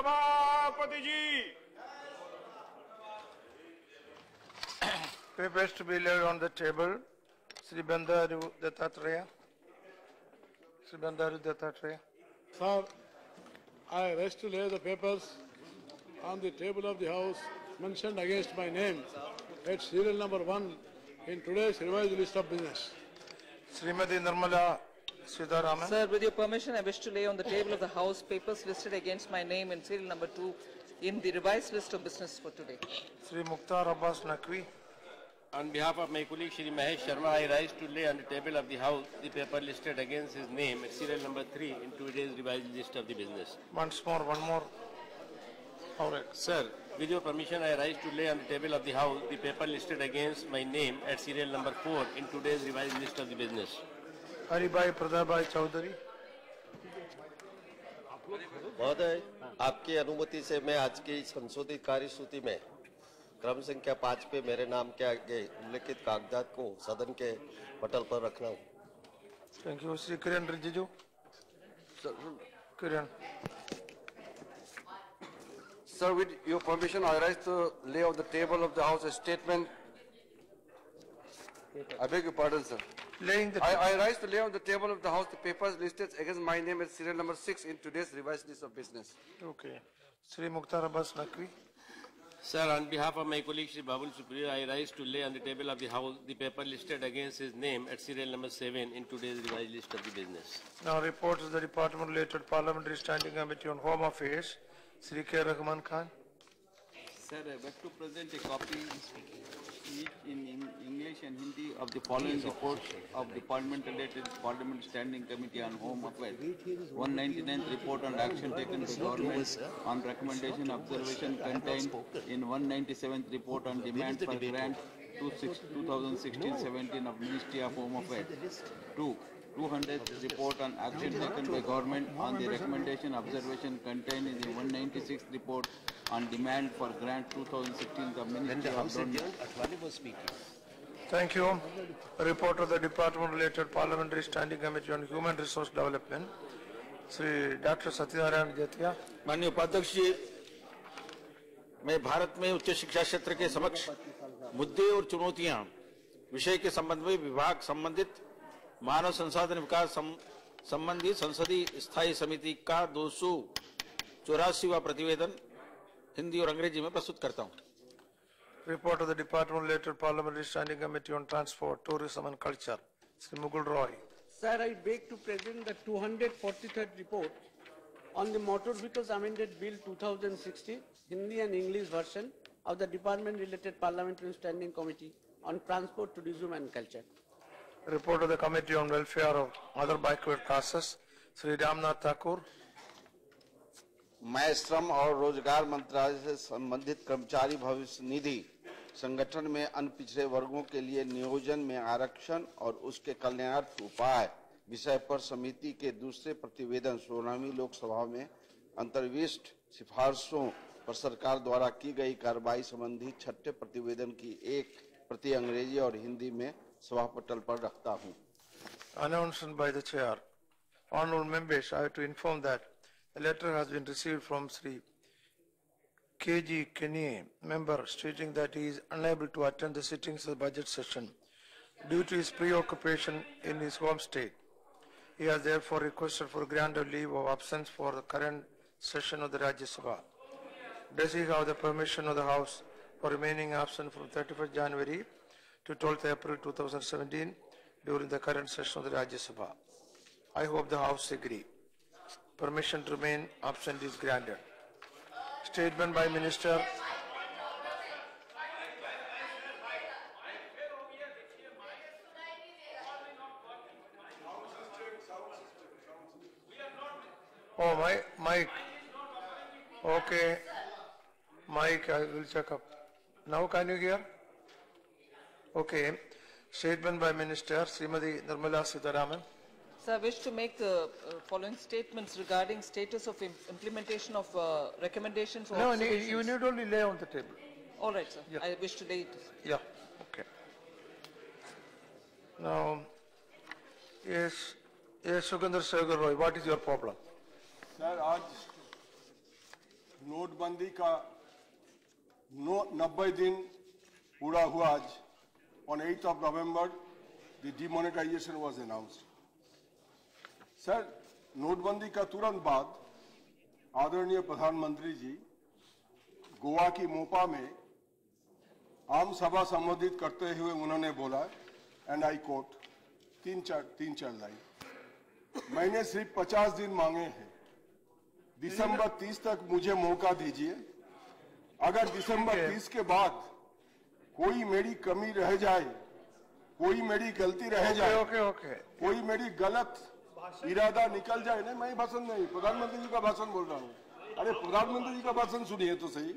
सभापति जी। Papers to be laid on the table. Sri Bandaru Dattatreya. Sri Bandaru Dattatreya. Sir, I wish to lay the papers on the table of the House mentioned against my name at serial number 1 in today's revised list of business. Srimati Nirmala Sitharaman. Sir, with your permission, I wish to lay on the table of the House papers listed against my name in serial number 2 in the revised list of business for today. Sri Mukhtar Abbas Naqvi. On behalf of my colleague Shri Mahesh Sharma, I rise to lay on the table of the House the paper listed against his name at serial number 3 in today's revised list of the business. Once more, one more. Sir, with your permission, I rise to lay on the table of the House the paper listed against my name at serial number 4 in today's revised list of the business. Haribhai Pradhabhai Chaudhary. महोदय, आपकी अनुमति से मैं आज की संशोधित कार्यसूची में क्रम संख्या 5 पे मेरे नाम के आगे उल्लेखित कागजात को सदन के पटल पर रखना हूँ। Thank you. Sri Kiran Rijiju. Kiran. Sir, with your permission, I rise to lay on the table of the House a statement. I beg your pardon, sir. Laying the I rise to lay on the table of the House the papers listed against my name as serial number 6 in today's revised list of business. Okay. Sri Mukhtar Abbas Naqvi. Sir, on behalf of my colleague Shri Babul Supriyo, I rise to lay on the table of the House the paper listed against his name at serial number 7 in today's revised list of the business. Now reports of the Department related Parliamentary Standing Committee on Home Affairs. Sri K. Rahman Khan. Sir, I beg to present a copy in English and Hindi of the following reports of Department-related Parliament Standing Committee on Home Affairs. 199th report on action taken by government on recommendation observation contained in 197th report on demand for grant 2016-17 of Ministry of Home Affairs. 200th report on action taken by government on the recommendation observation contained in the 196th report on demand for grant 2016 of Ministry of Government. Thank you. A report of the Department related Parliamentary Standing Committee on Human Resource Development. Sri Dr. Satyanarayan Jatia. माननीय उपाध्यक्ष जी, मैं भारत में उच्च शिक्षा क्षेत्र के समक्ष मुद्दे और चुनौतियां विषय के संबंध में विभाग संबंधित मानव संसाधन विकास संबंधी संसदीय स्थायी समिति का 284वां प्रतिवेदन हिंदी और अंग्रेजी में प्रस्तुत करता हूं। Report of the Department related Parliamentary Standing Committee on Transport, Tourism and Culture. Sri Mugul Roy. Sir, I beg to present the 243rd report on the Motor Vehicles Amended Bill 2016, Hindi and English version of the Department related Parliamentary Standing Committee on Transport, Tourism and Culture. Report of the Committee on Welfare of Other Backward Classes. Sri Ramnath Thakur. मैं श्रम और रोजगार मंत्रालय से संबंधित कर्मचारी भविष्य निधि संगठन में अन्य पिछड़े वर्गों के लिए नियोजन में आरक्षण और उसके कल्याणार्थ उपाय विषय पर समिति के दूसरे प्रतिवेदन 16वीं लोकसभा में अंतर्विष्ट सिफारिशों पर सरकार द्वारा की गई कार्रवाई संबंधी छठे प्रतिवेदन की एक प्रति अंग्रेजी और हिंदी में सभा पटल पर रखता हूँ। Announced by the chair. Honorable members, I have to inform that a letter has been received from Sri K.G. Kenny, member, stating that he is unable to attend the sittings of the budget session due to his preoccupation in his home state. He has therefore requested for grant of leave of absence for the current session of the Rajya Sabha. Does he have the permission of the House for remaining absent from 31st January to 12th April 2017 during the current session of the Rajya Sabha? I hope the House agree. Permission to remain absent is granted. Statement by Minister. Oh, Mike. Okay. Mike, I will check up. Now can you hear? Okay. Statement by Minister Srimati Nirmala Sitharaman. Sir, I wish to make the following statements regarding status of implementation of recommendations. No, you need only lay on the table. All right, sir. Yeah. I wish to lay it. Yeah, okay. Now, yes, Sukhandar Segar Roy, what is your problem? Sir, आज नोटबंदी का 90 दिन पूरा हुआ आज. On 8th of November, the demonetization was announced. Sir, नोटबंदी का तुरंत बाद आदरणीय प्रधानमंत्री जी गोवा की मोपा में आम सभा संबोधित करते हुए उन्होंने बोला, एंड आई कोट, तीन चार लाइन, मैंने सिर्फ 50 दिन मांगे हैं. दिसंबर 30 तक मुझे मौका दीजिए. अगर दिसंबर 30 के बाद कोई मेरी कमी रह जाए, कोई मेरी गलती रह जाए, कोई मेरी गलत इरादा निकल जाए, नहीं मैं भाषण नहीं, प्रधानमंत्री जी का भाषण बोल रहा हूँ. अरे प्रधानमंत्री जी का भाषण सुनिए तो सही.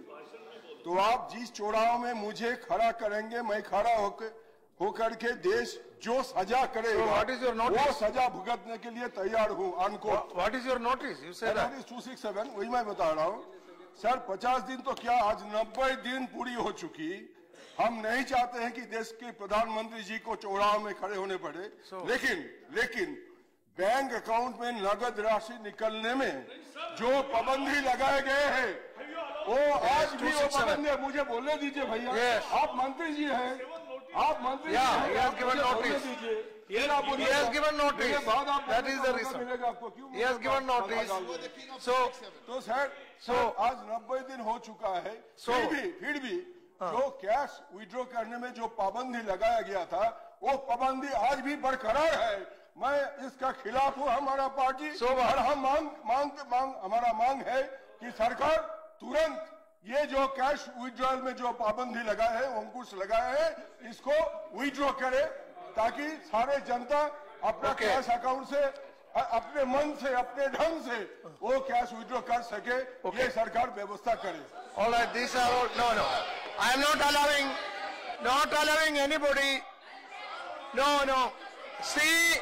तो आप जिस चौराहे में मुझे खड़ा करेंगे, मैं खड़ा होकर के देश जो सजा करेगा, वो सजा भुगतने के लिए तैयार हूँ. Unquote. What is your notice? You said that. 267, वही मैं बता रहा हूँ. सर 50 दिन तो क्या, आज 90 दिन पूरी हो चुकी. हम नहीं चाहते हैं कि देश के प्रधानमंत्री जी को चौराहे में खड़े होने पड़े. लेकिन बैंक अकाउंट में नगद राशि निकलने में जो पाबंदी लगाए गए हैं, वो आज भी वो पाबंदी. मुझे बोलने दीजिए भैया. आप मंत्री जी हैं, आप मंत्री जी हैं. He has given notice. He has given notice. That is the reason. He has given notice. तो सर आज 90 दिन हो चुका है. फिर भी जो कैश विड्रॉ करने में जो पाबंदी लगाया गया था, वो पाबंदी आज भी बरकरार है. मैं इसका खिलाफ हूँ, हमारा पार्टी. और हम हमारा मांग है कि सरकार तुरंत ये जो कैश विड्रॉल में जो पाबंदी लगाए है, अंकुश लगाए है, इसको विड्रॉ करे, ताकि सारे जनता अपना कैश अकाउंट से, अपने मन से, अपने ढंग से वो कैश विड्रॉ कर सके. ये सरकार व्यवस्था करे. All right, these are all, no. I am not allowing anybody. No. See,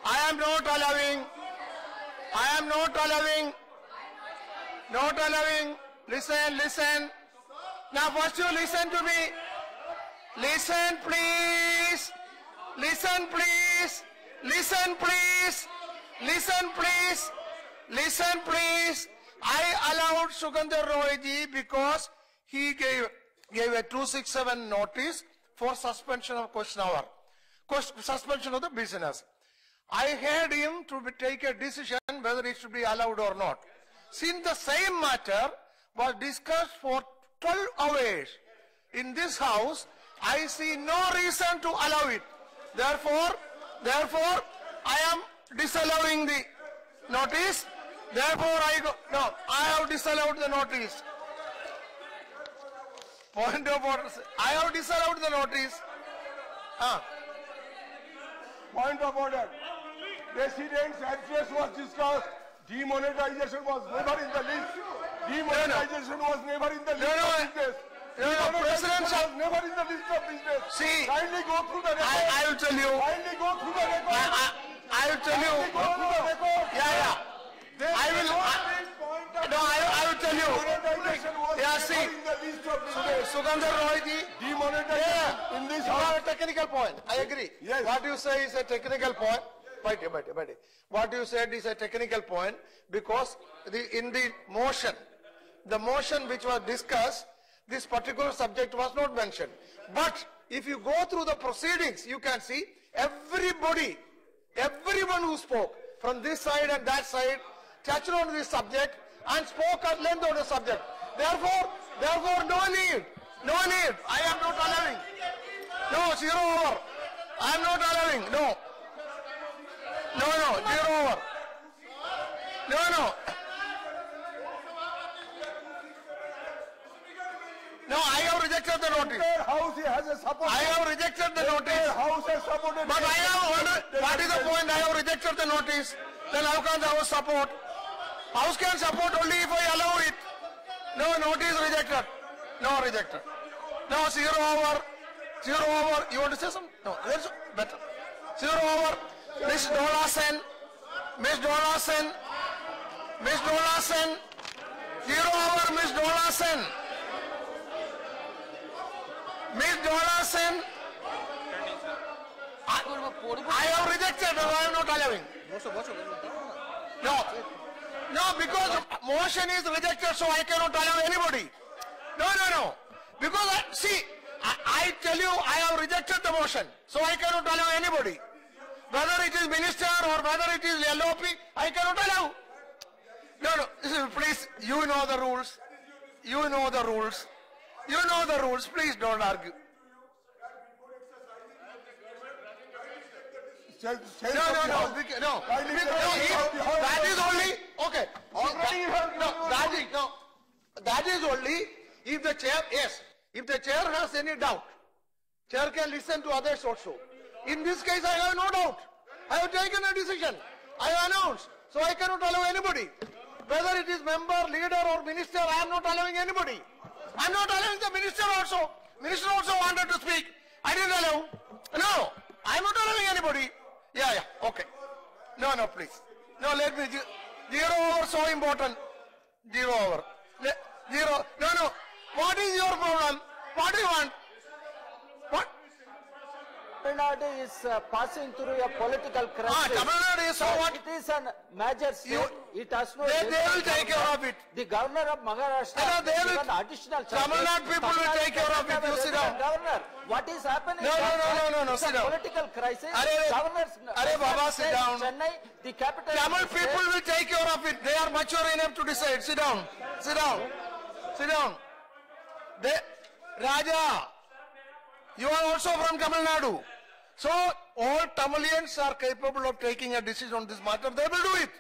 I am not allowing. Listen. Now first you listen to me. Listen please. I allowed Sukandar Roy ji because he gave a 267 notice for suspension of question hour, suspension of the business. I had him to take a decision whether it should be allowed or not. Since the same matter was discussed for 12 hours in this house, I see no reason to allow it. Therefore, I am disallowing the notice. I have disallowed the notice. Point of order. I have disallowed the notice. Point of order. President's address was discussed. Demonetization was never in the list. Demonetization was never in the list of business. President was never in the list of business. See, kindly go through the record. I will tell you. Kindly go through the record. I will tell you. Go through the record. Yeah. I will tell you. Yeah, see, Sukandar Roy ji, demonetization in this house. A technical point. I agree. Yes. What you say is a technical point. Wait. What you said is a technical point because in the motion which was discussed, this particular subject was not mentioned. But if you go through the proceedings, you can see everyone who spoke from this side and that side touched on this subject and spoke at length on the subject. Therefore, no need. I am not allowing. No, 0 over. I am not allowing. No, 0 over. No. No, I have rejected the notice. House has a support. I have rejected the notice. House has supported. But I have, what is the point? I have rejected the notice. Then how can the House support? House can support only if I allow it. No, notice rejected. No, rejected. No, 0 over. 0 over. You want to say something? No, that's better. 0 over. Miss Dola Sen. 0 over, Miss Dola Sen. I have rejected, I am not allowing. No. No, because motion is rejected, so I cannot allow anybody. No. Because I tell you, I have rejected the motion, so I cannot allow anybody. Whether it is minister or whether it is LOP, I cannot allow. No, please, you know the rules. You know the rules. You know the rules. Please don't argue. No. That is only okay. That is only if the chair. Yes, if the chair has any doubt, chair can listen to others also. In this case, I have no doubt. I have taken a decision. I have announced, so I cannot allow anybody. Whether it is member, leader, or minister, I am not allowing anybody. I am not allowing the minister also. Minister also wanted to speak. I didn't allow. No, I am not allowing anybody. Yeah, okay. No, please. No, let me. 0 over so important. 0 over. 0. No. What is your problem? What do you want? What? Tamil Nadu is passing through a political crisis. Tamil Nadu is so what? It is a major state. It has no. They will take care of it. The governor of Maharashtra they will. given additional charges. Tamil Nadu people will take care of it. You sit down. Governor, what is happening? No. Sit down. Political crisis. Governors. Baba, sit down. Chennai, the capital. Tamil people will take care of it. They are mature enough to decide. Sit down. Raja, you are also from Tamil Nadu. So all Tamilians are capable of taking a decision on this matter. They will do it.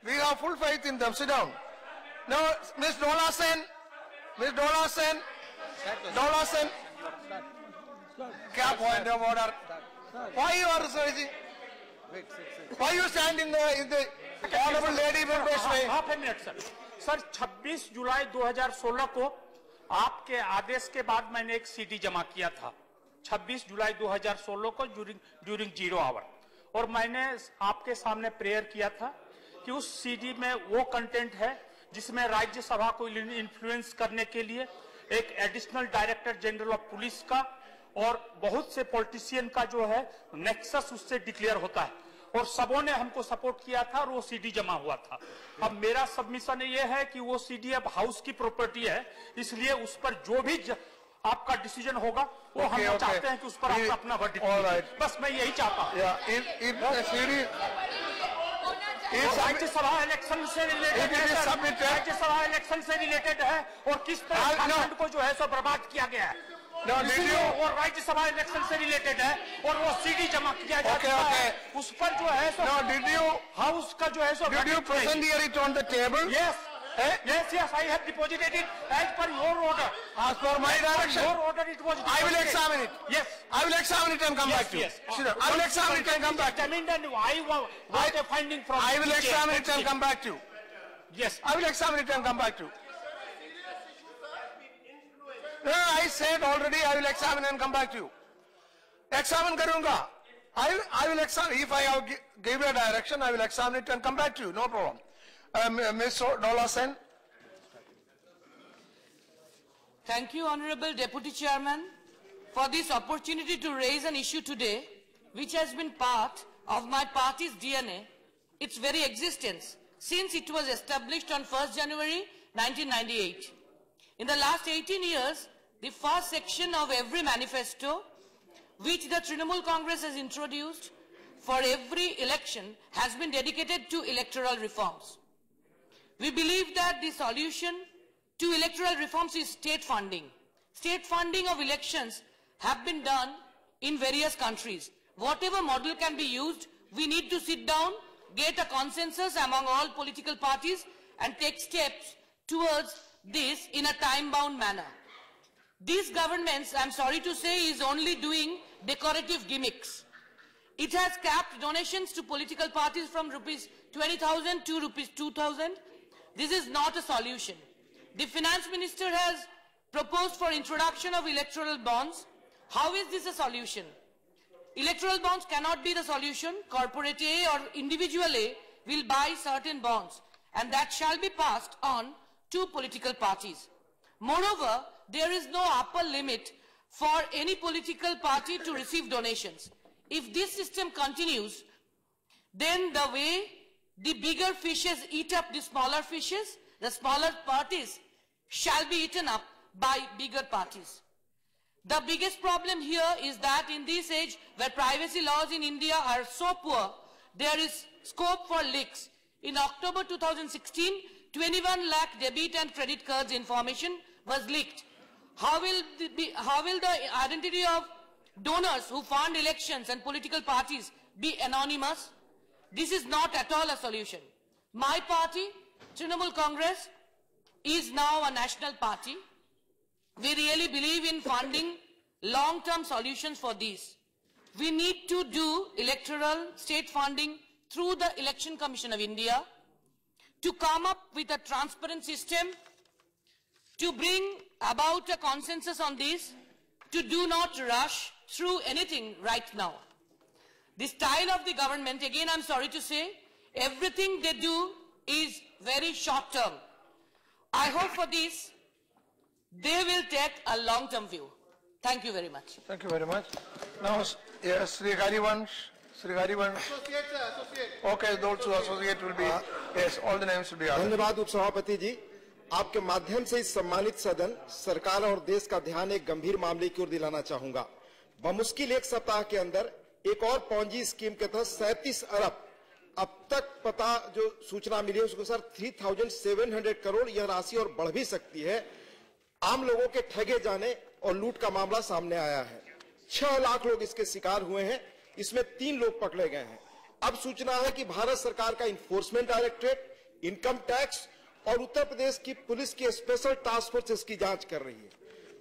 We have full faith in them. Sit down. Now, Ms. Dola Sen. Point of order. Why you are researching? Why you stand in the honorable lady will best way? Half minute sir 26 जुलाई 2016 को आपके आदेश के बाद मैंने एक CD जमा किया था 26 जुलाई 2016 को ड्यूरिंग 0 आवर और मैंने आपके सामने प्रेयर किया था कि उस सीडी में वो कंटेंट है जिसमें राज्यसभा को इन्फ्लुएंस करने के लिए एक additional director general of police का और बहुत से पॉलिटिशियन का जो है नेक्सस उससे डिक्लेयर होता है और सबों ने हमको सपोर्ट किया था और वो सीडी जमा हुआ था। अब मेरा सबमिशन ये है कि वो सीडी अब हाउस की प्रॉपर्टी है, इसलिए उस पर जो भी आपका डिसीजन होगा वो हम चाहते हैं कि उस पर आप अपना वर्डिक्ट बस मैं यही चाहता हूँ। राज्यसभा इलेक्शन से रिलेटेड राज्यसभा इलेक्शन से रिलेटेड है और किस तरह को जो है सो बर्बाद किया गया है और राज्यसभा इलेक्शन से रिलेटेड है और वो सीडी जमा किया जाता है उस पर जो है सो हाउस का जो है सो Did you present it on the table? Yes, I have deposited it as per your order. As per my direction. Your order it was. I will examine it. Yes. I will examine it and come back to you. I will examine it and come back to you. I want a finding from. I will examine it and come back to you. Yes. I will examine it and come back to you. No, I said already I will examine and come back to you. Examine karunga. I will examine. If I have give a direction, I will examine it and come back to you. No problem. Ms. Dola Sen. Thank you, Honorable Deputy Chairman, for this opportunity to raise an issue today, which has been part of my party's DNA, its very existence, since it was established on 1st January 1998. In the last 18 years, the first section of every manifesto, which the Trinamool Congress has introduced for every election, has been dedicated to electoral reforms. We believe that the solution to electoral reforms is state funding. State funding of elections have been done in various countries. Whatever model can be used, we need to sit down, get a consensus among all political parties and take steps towards this in a time-bound manner. These governments, I'm sorry to say, is only doing decorative gimmicks. It has capped donations to political parties from rupees 20,000 to rupees 2,000. This is not a solution. The finance minister has proposed for introduction of electoral bonds. How is this a solution? Electoral bonds cannot be the solution. Corporate A or individual A will buy certain bonds and that shall be passed on to political parties. Moreover, there is no upper limit for any political party to receive donations. If this system continues, then the way the bigger fishes eat up the smaller fishes, the smaller parties shall be eaten up by bigger parties. The biggest problem here is that in this age where privacy laws in India are so poor, there is scope for leaks. In October 2016, 21 lakh debit and credit cards information was leaked. How will the identity of donors who fund elections and political parties be anonymous? This is not at all a solution. My party, Trinamool Congress, is now a national party. We really believe in funding long-term solutions for these. We need to do electoral state funding through the Election Commission of India to come up with a transparent system, to bring about a consensus on this, to do not rush through anything right now. The style of the government, again I'm sorry to say, everything they do is very short term. I hope for this, they will take a long-term view. Thank you very much. Thank you very much. Now, yes, Sri Harivansh. Okay, those who associate will be, yes, all the names will be added. धन्यवाद उपसभापति जी, आपके माध्यम से इस सम्मानित सदन सरकार और देश का ध्यान एक गंभीर मामले की ओर दिलाना चाहूंगा। बमुश्किल एक सप्ताह के अंदर एक और पॉन्जी स्कीम के तहत 37 अरब अब तक पता जो सूचना मिली है उसके अनुसार 3,700 करोड़ यह राशि और बढ़ भी सकती है, आम लोगों के ठगे जाने और लूट का मामला सामने आया है। 6 लाख लोग इसके शिकार हुए हैं, इसमें 3 लोग पकड़े गए हैं। अब सूचना है कि भारत सरकार का इन्फोर्समेंट डायरेक्टरेट, इनकम टैक्स और उत्तर प्रदेश की पुलिस की स्पेशल टास्क फोर्स इसकी जांच कर रही है।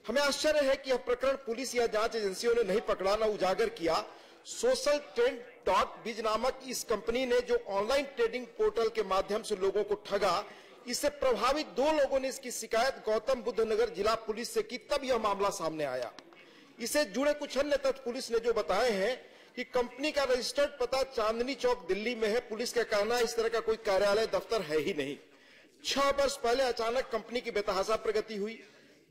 हमें आश्चर्य है कि यह प्रकरण पुलिस या जांच एजेंसियों ने नहीं पकड़ा, न उजागर किया। सोशल ट्रेंड.biz नामक इस कंपनी ने जो ऑनलाइन ट्रेडिंग पोर्टल के माध्यम से लोगों को ठगा, इससे प्रभावित 2 लोगों ने इसकी शिकायत गौतम बुद्ध नगर जिला पुलिस से की, तब यह मामला सामने आया। इससे जुड़े कुछ अन्य तथ्य पुलिस ने जो बताए हैं कि कंपनी का रजिस्टर्ड पता चांदनी चौक दिल्ली में है। पुलिस का कहना है इस तरह का कोई कार्यालय दफ्तर है ही नहीं। 6 वर्ष पहले अचानक कंपनी की बेतहाशा प्रगति हुई।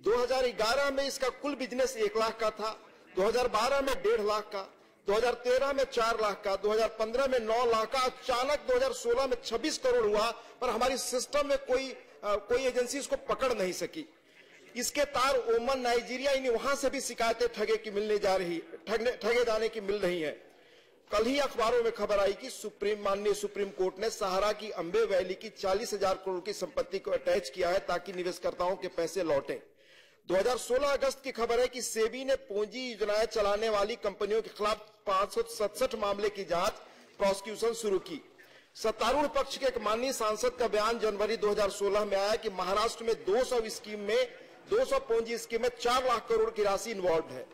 2011 में इसका कुल बिजनेस 1 लाख का था, 2012 में 1.5 लाख का, 2013 में 4 लाख का, 2015 में 9 लाख का, अचानक 2016 में 26 करोड़ हुआ, पर हमारी सिस्टम में कोई एजेंसी इसको पकड़ नहीं सकी। इसके तार ओमान, नाइजीरिया, इन वहां से भी शिकायतें ठगे जाने की मिल रही है। कल ही अखबारों में खबर आई कि माननीय सुप्रीम कोर्ट ने सहारा की अंबे वैली की 40,000 करोड़ की संपत्ति को अटैच किया है ताकि निवेशकर्ताओं के पैसे लौटें। 2016 अगस्त की खबर है कि सेबी ने पूंजी योजनाएं चलाने वाली कंपनियों के खिलाफ 567 मामले की जांच प्रोसिक्यूशन शुरू की। सत्तारूढ़ पक्ष के एक माननीय सांसद का बयान जनवरी 2016 में आया कि महाराष्ट्र में 200 पूंजी स्कीम में 4 लाख करोड़ की राशि इन्वॉल्व है।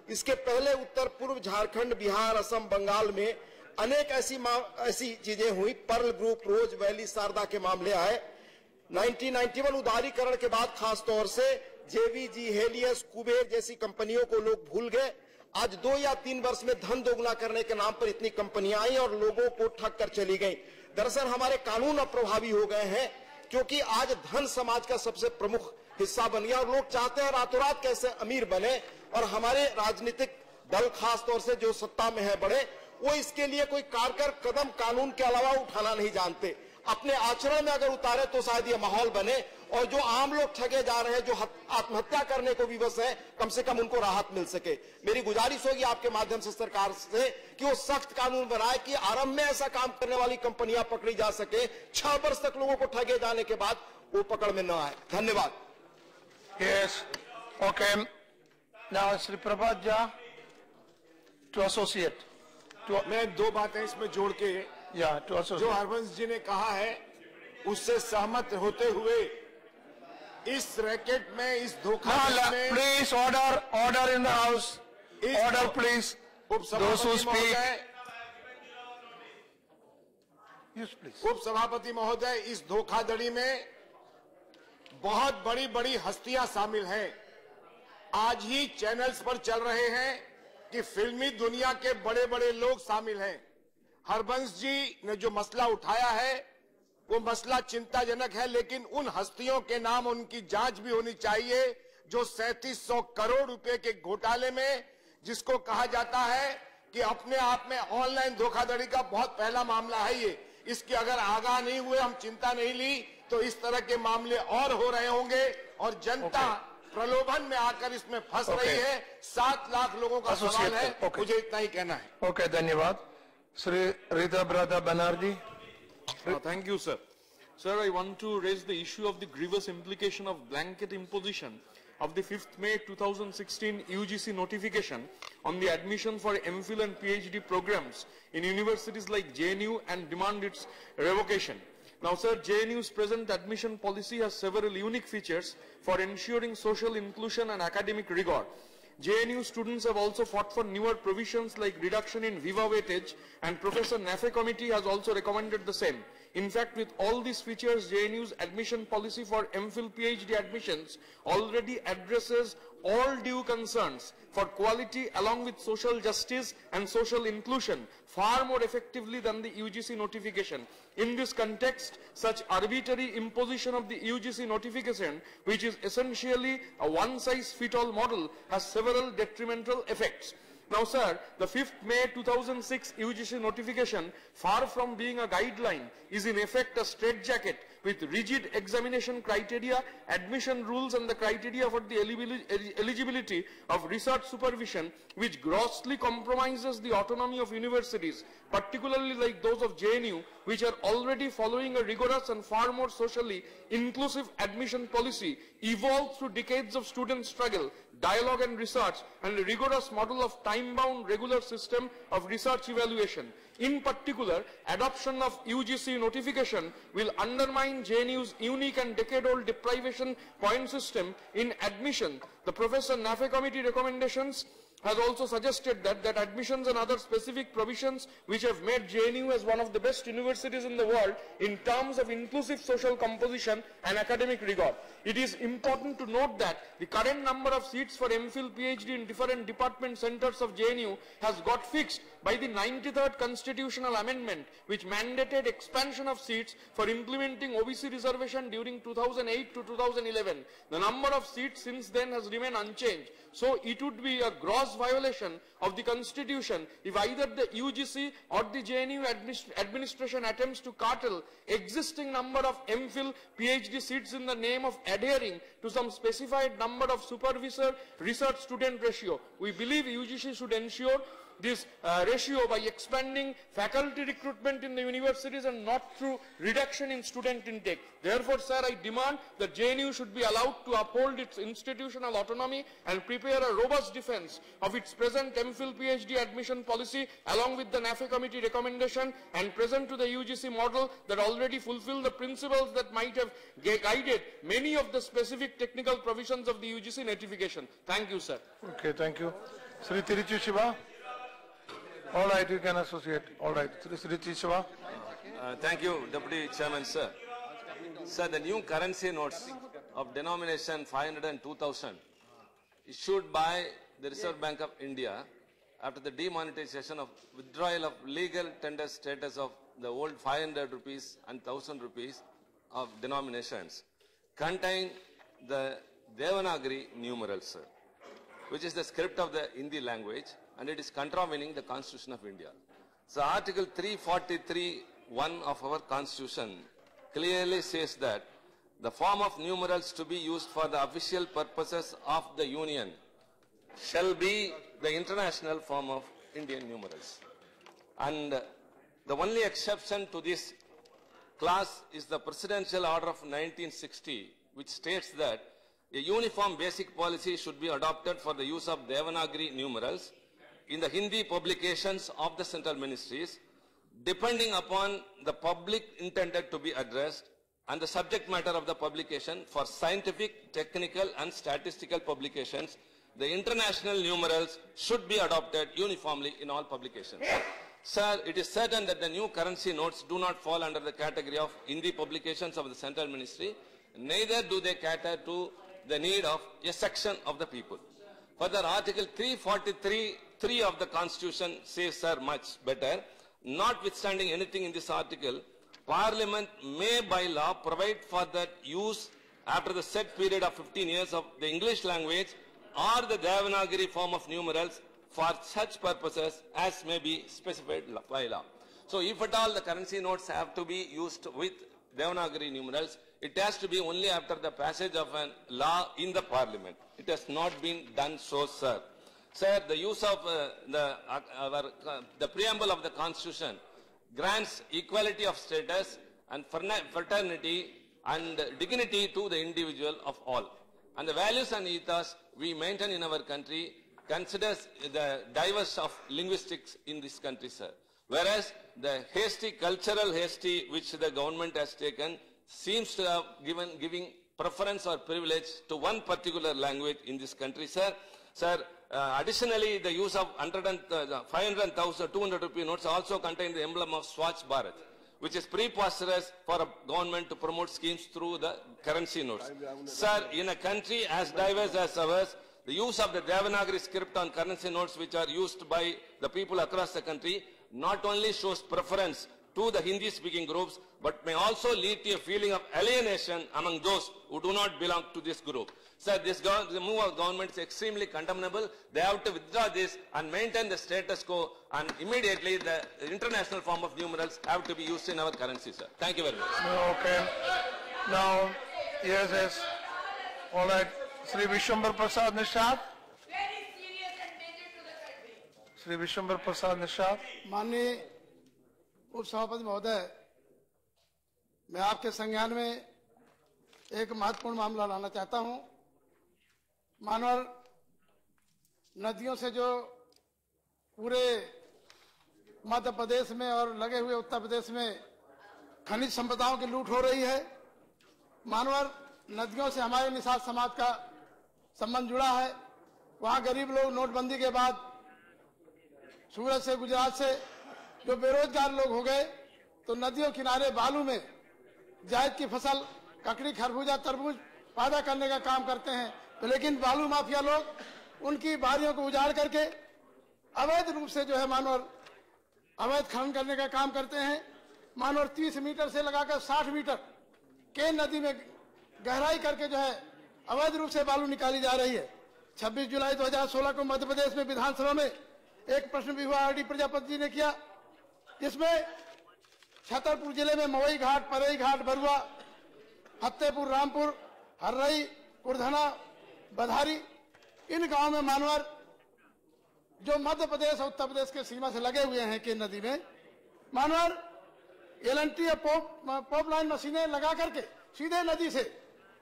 इसके पहले उत्तर पूर्व झारखंड, बिहार, असम, बंगाल में अनेक ऐसी चीजें हुई। पर्ल ग्रुप, रोज वैली, शारदा के मामले आए। 1991 उदारीकरण के बाद खासतौर से जेवीजी, हेलियस, कुबेर जैसी कंपनियों को लोग भूल गए। आज 2 या 3 वर्ष में धन दोगुना करने के नाम पर इतनी कंपनियां आई और लोगों को ठग कर चली गई। दरअसल हमारे कानून अप्रभावी हो गए हैं क्योंकि आज धन समाज का सबसे प्रमुख हिस्सा बन गया और लोग चाहते हैं रातों रात कैसे अमीर बने, और हमारे राजनीतिक दल खास तौर से जो सत्ता में है बड़े, वो इसके लिए कोई कारगर कदम कानून के अलावा उठाना नहीं जानते। अपने आचरण में अगर उतारे तो शायद ये माहौल बने और जो आम लोग ठगे जा रहे हैं, जो आत्महत्या करने को विवश है, कम से कम उनको राहत मिल सके। मेरी गुजारिश होगी आपके माध्यम से सरकार से कि वो सख्त कानून बनाए कि आरंभ में ऐसा काम करने वाली कंपनियां पकड़ी जा सके, 6 वर्ष तक लोगों को ठगे जाने के बाद वो पकड़ में न आए। धन्यवाद। Yes. Okay. Now, Sri Prabhat Jha to associate. मैं 2 बातें इसमें जोड़ के, to associate. जो हरवंश जी ने कहा है उससे सहमत होते हुए इस रैकेट में, इस धोखा में, please order in the house. Order please. Those who speak. Yes, please. उपसभापति महोदय, इस धोखाधड़ी में बहुत बड़ी बड़ी हस्तियां शामिल हैं। आज ही चैनल्स पर चल रहे हैं कि फिल्मी दुनिया के बड़े बड़े लोग शामिल हैं। हरबंश जी ने जो मसला उठाया है वो मसला चिंताजनक है, लेकिन उन हस्तियों के नाम, उनकी जांच भी होनी चाहिए जो 3700 करोड़ रुपए के घोटाले में, जिसको कहा जाता है कि अपने आप में ऑनलाइन धोखाधड़ी का बहुत पहला मामला है इसके अगर आगाह नहीं हुए, हम चिंता नहीं ली, तो इस तरह के मामले और हो रहे होंगे और जनता प्रलोभन में आकर इसमें फंस रही है। 7 लाख लोगों का सवाल है, मुझे इतना ही कहना है। ओके, धन्यवाद। Shri Rita ब्रादा Banerjee. Thank you, sir. Sir, I want to raise the issue of the grievous implication of blanket imposition of the 5th May 2016 UGC notification on the admission for MPhil and PhD programs in universities like JNU and demand its revocation. Now, sir, JNU's present admission policy has several unique features for ensuring social inclusion and academic rigor. JNU students have also fought for newer provisions like reduction in viva weightage, and Professor Nafe committee has also recommended the same. In fact, with all these features, JNU's admission policy for MPhil PhD admissions already addresses all due concerns for quality along with social justice and social inclusion far more effectively than the UGC notification. In this context, such arbitrary imposition of the UGC notification, which is essentially a one-size-fits-all model, has several detrimental effects. Now, sir, the 5th May 2006 UGC notification, far from being a guideline, is in effect a straitjacket with rigid examination criteria, admission rules and the criteria for the eligibility of research supervision, which grossly compromises the autonomy of universities, particularly like those of JNU, which are already following a rigorous and far more socially inclusive admission policy, evolved through decades of student struggle, dialogue and research, and a rigorous model of time-bound regular system of research evaluation. In particular, adoption of UGC notification will undermine JNU's unique and decade-old deprivation point system in admission. The Professor Nafe committee recommendations has also suggested that admissions and other specific provisions which have made JNU as one of the best universities in the world in terms of inclusive social composition and academic rigor. It is important to note that the current number of seats for MPhil PhD in different department centers of JNU has got fixed by the 93rd constitutional amendment, which mandated expansion of seats for implementing OBC reservation during 2008 to 2011. The number of seats since then has remained unchanged. So it would be a gross violation of the constitution if either the UGC or the JNU administration attempts to curtail existing number of MPhil PhD seats in the name of adhering to some specified number of supervisor research student ratio. We believe UGC should ensure this ratio by expanding faculty recruitment in the universities and not through reduction in student intake. Therefore, sir, I demand that JNU should be allowed to uphold its institutional autonomy and prepare a robust defense of its present MPhil PhD admission policy along with the Nafe committee recommendation and present to the UGC model that already fulfill the principles that might have guided many of the specific technical provisions of the UGC notification. Thank you, sir. Okay, thank you. Sri Tiruchi Shiva. All right, you can associate. All right, Sri Shiva. Thank you, Deputy Chairman, sir. Sir, the new currency notes of denomination 500 and 2000 issued by the Reserve Bank of India after the demonetization of withdrawal of legal tender status of the old 500 rupees and 1000 rupees of denominations contain the Devanagari numerals, sir, which is the script of the Hindi language, and it is contravening the Constitution of India. So Article 343(1) of our Constitution clearly says that the form of numerals to be used for the official purposes of the Union shall be the international form of Indian numerals. And the only exception to this clause is the Presidential Order of 1960, which states that a uniform basic policy should be adopted for the use of Devanagari numerals in the Hindi publications of the central ministries, depending upon the public intended to be addressed and the subject matter of the publication. For scientific, technical and statistical publications, the international numerals should be adopted uniformly in all publications. Sir, it is certain that the new currency notes do not fall under the category of Hindi publications of the central ministry, neither do they cater to the need of a section of the people. Further, Article 343(3) of the Constitution says, sir, much better. Notwithstanding anything in this article, Parliament may by law provide for that use after the set period of 15 years of the English language or the Devanagari form of numerals for such purposes as may be specified by law. So if at all the currency notes have to be used with Devanagari numerals, it has to be only after the passage of a law in the parliament. It has not been done so, sir. Sir, the use of the preamble of the Constitution grants equality of status and fraternity and dignity to the individual of all. And the values and ethos we maintain in our country considers the diverse of linguistics in this country, sir. Whereas the cultural hasty which the government has taken seems to have giving preference or privilege to one particular language in this country, sir. Sir, additionally, the use of 500,000, 200 rupee notes also contain the emblem of Swachh Bharat, which is preposterous for a government to promote schemes through the currency notes. Sir, in a country as diverse as ours, the use of the Devanagari script on currency notes which are used by the people across the country not only shows preference to the Hindi-speaking groups, but may also lead to a feeling of alienation among those who do not belong to this group. Sir, the move of government is extremely condemnable. They have to withdraw this and maintain the status quo, and immediately the international form of numerals have to be used in our currency, sir. Thank you very much. Okay. Now, yes. All right. Sri Vishwambar Prasad Nishad. Sri Vishwambar Prasad Nishad. माननीय उपसभापति महोदय, मैं आपके संज्ञान में एक महत्वपूर्ण मामला लाना चाहता हूं। मानव नदियों से जो पूरे मध्य प्रदेश में और लगे हुए उत्तर प्रदेश में खनिज संपदाओं की लूट हो रही है। मानव नदियों से हमारे निषाद समाज का संबंध जुड़ा है। वहां गरीब लोग नोटबंदी के बाद सूरत से, गुजरात से जो बेरोजगार लोग हो गए, तो नदियों किनारे बालू में जायद की फसल, ककड़ी, खरबूजा, तरबूज पैदा करने का काम करते हैं। तो लेकिन बालू माफिया लोग उनकी बारियों को उजाड़ करके अवैध रूप से जो है मानव अवैध खनन करने का काम करते हैं। मानव 30 मीटर से लगाकर 60 मीटर के नदी में गहराई करके जो है अवैध रूप से बालू निकाली जा रही है। 26 जुलाई 2016 को मध्य प्रदेश में विधानसभा में एक प्रश्न भी हुआ, आर.डी. प्रजापति जी ने किया, जिसमें छतरपुर जिले में मवई घाट, परई घाट, बरुआ, फतेहपुर, रामपुर, हर्रई, कुर्धना, बधारी, इन गांव में मानवर जो मध्य प्रदेश और उत्तर प्रदेश के सीमा से लगे हुए हैं के नदी में मानवर एलएनटी पॉप लाइन मशीनें लगा करके सीधे नदी से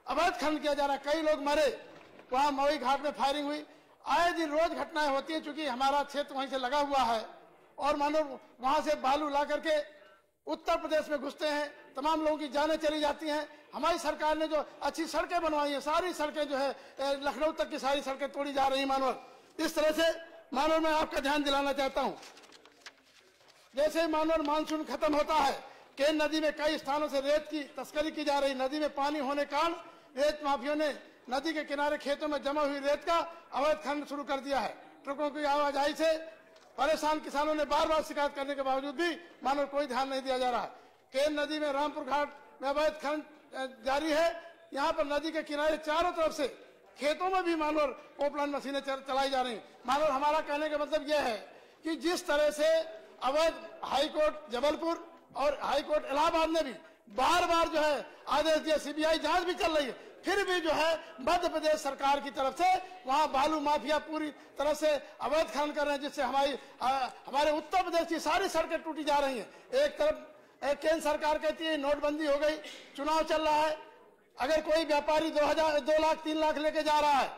अवैध खनन किया जा रहा है। कई लोग मरे, वहां मवई घाट में फायरिंग हुई। आए दिन रोज घटनाएं होती है, चूंकि हमारा क्षेत्र वहीं से लगा हुआ है और मानव वहां से बालू ला करके उत्तर प्रदेश में घुसते हैं। तमाम लोगों की जानें चली जाती हैं। हमारी सरकार ने जो अच्छी सड़कें बनवाई हैं, सारी सड़कें जो है लखनऊ तक की सारी सड़कें तोड़ी जा रही मानव। इस तरह से मानव मैं आपका ध्यान दिलाना चाहता हूं, जैसे मानव मानसून खत्म होता है, केन नदी में कई स्थानों से रेत की तस्करी की जा रही। नदी में पानी होने के कारण रेत माफियों ने नदी के किनारे खेतों में जमा हुई रेत का अवैध खनन शुरू कर दिया है। ट्रकों की आवाजाही से परेशान किसानों ने बार बार शिकायत करने के बावजूद भी मानव कोई ध्यान नहीं दिया जा रहा है। केन नदी में रामपुर घाट में अवैध खनन जारी है। यहाँ पर नदी के किनारे चारों तरफ से खेतों में भी मानव पोपलाइन मशीनें चलाई जा रही। मानव हमारा कहने का मतलब यह है कि जिस तरह से अवैध हाईकोर्ट जबलपुर और हाईकोर्ट इलाहाबाद ने भी बार बार जो है आदेश दिया, सीबीआई जांच भी चल रही है, फिर भी जो है मध्य प्रदेश सरकार की तरफ से वहां बालू माफिया पूरी तरह से अवैध खनन कर रहे हैं, जिससे हमारे उत्तर प्रदेश की सारी सड़कें टूटी जा रही हैं। एक तरफ केंद्र सरकार कहती है नोटबंदी हो गई, चुनाव चल रहा है, अगर कोई व्यापारी 2 लाख 3 लाख लेके जा रहा है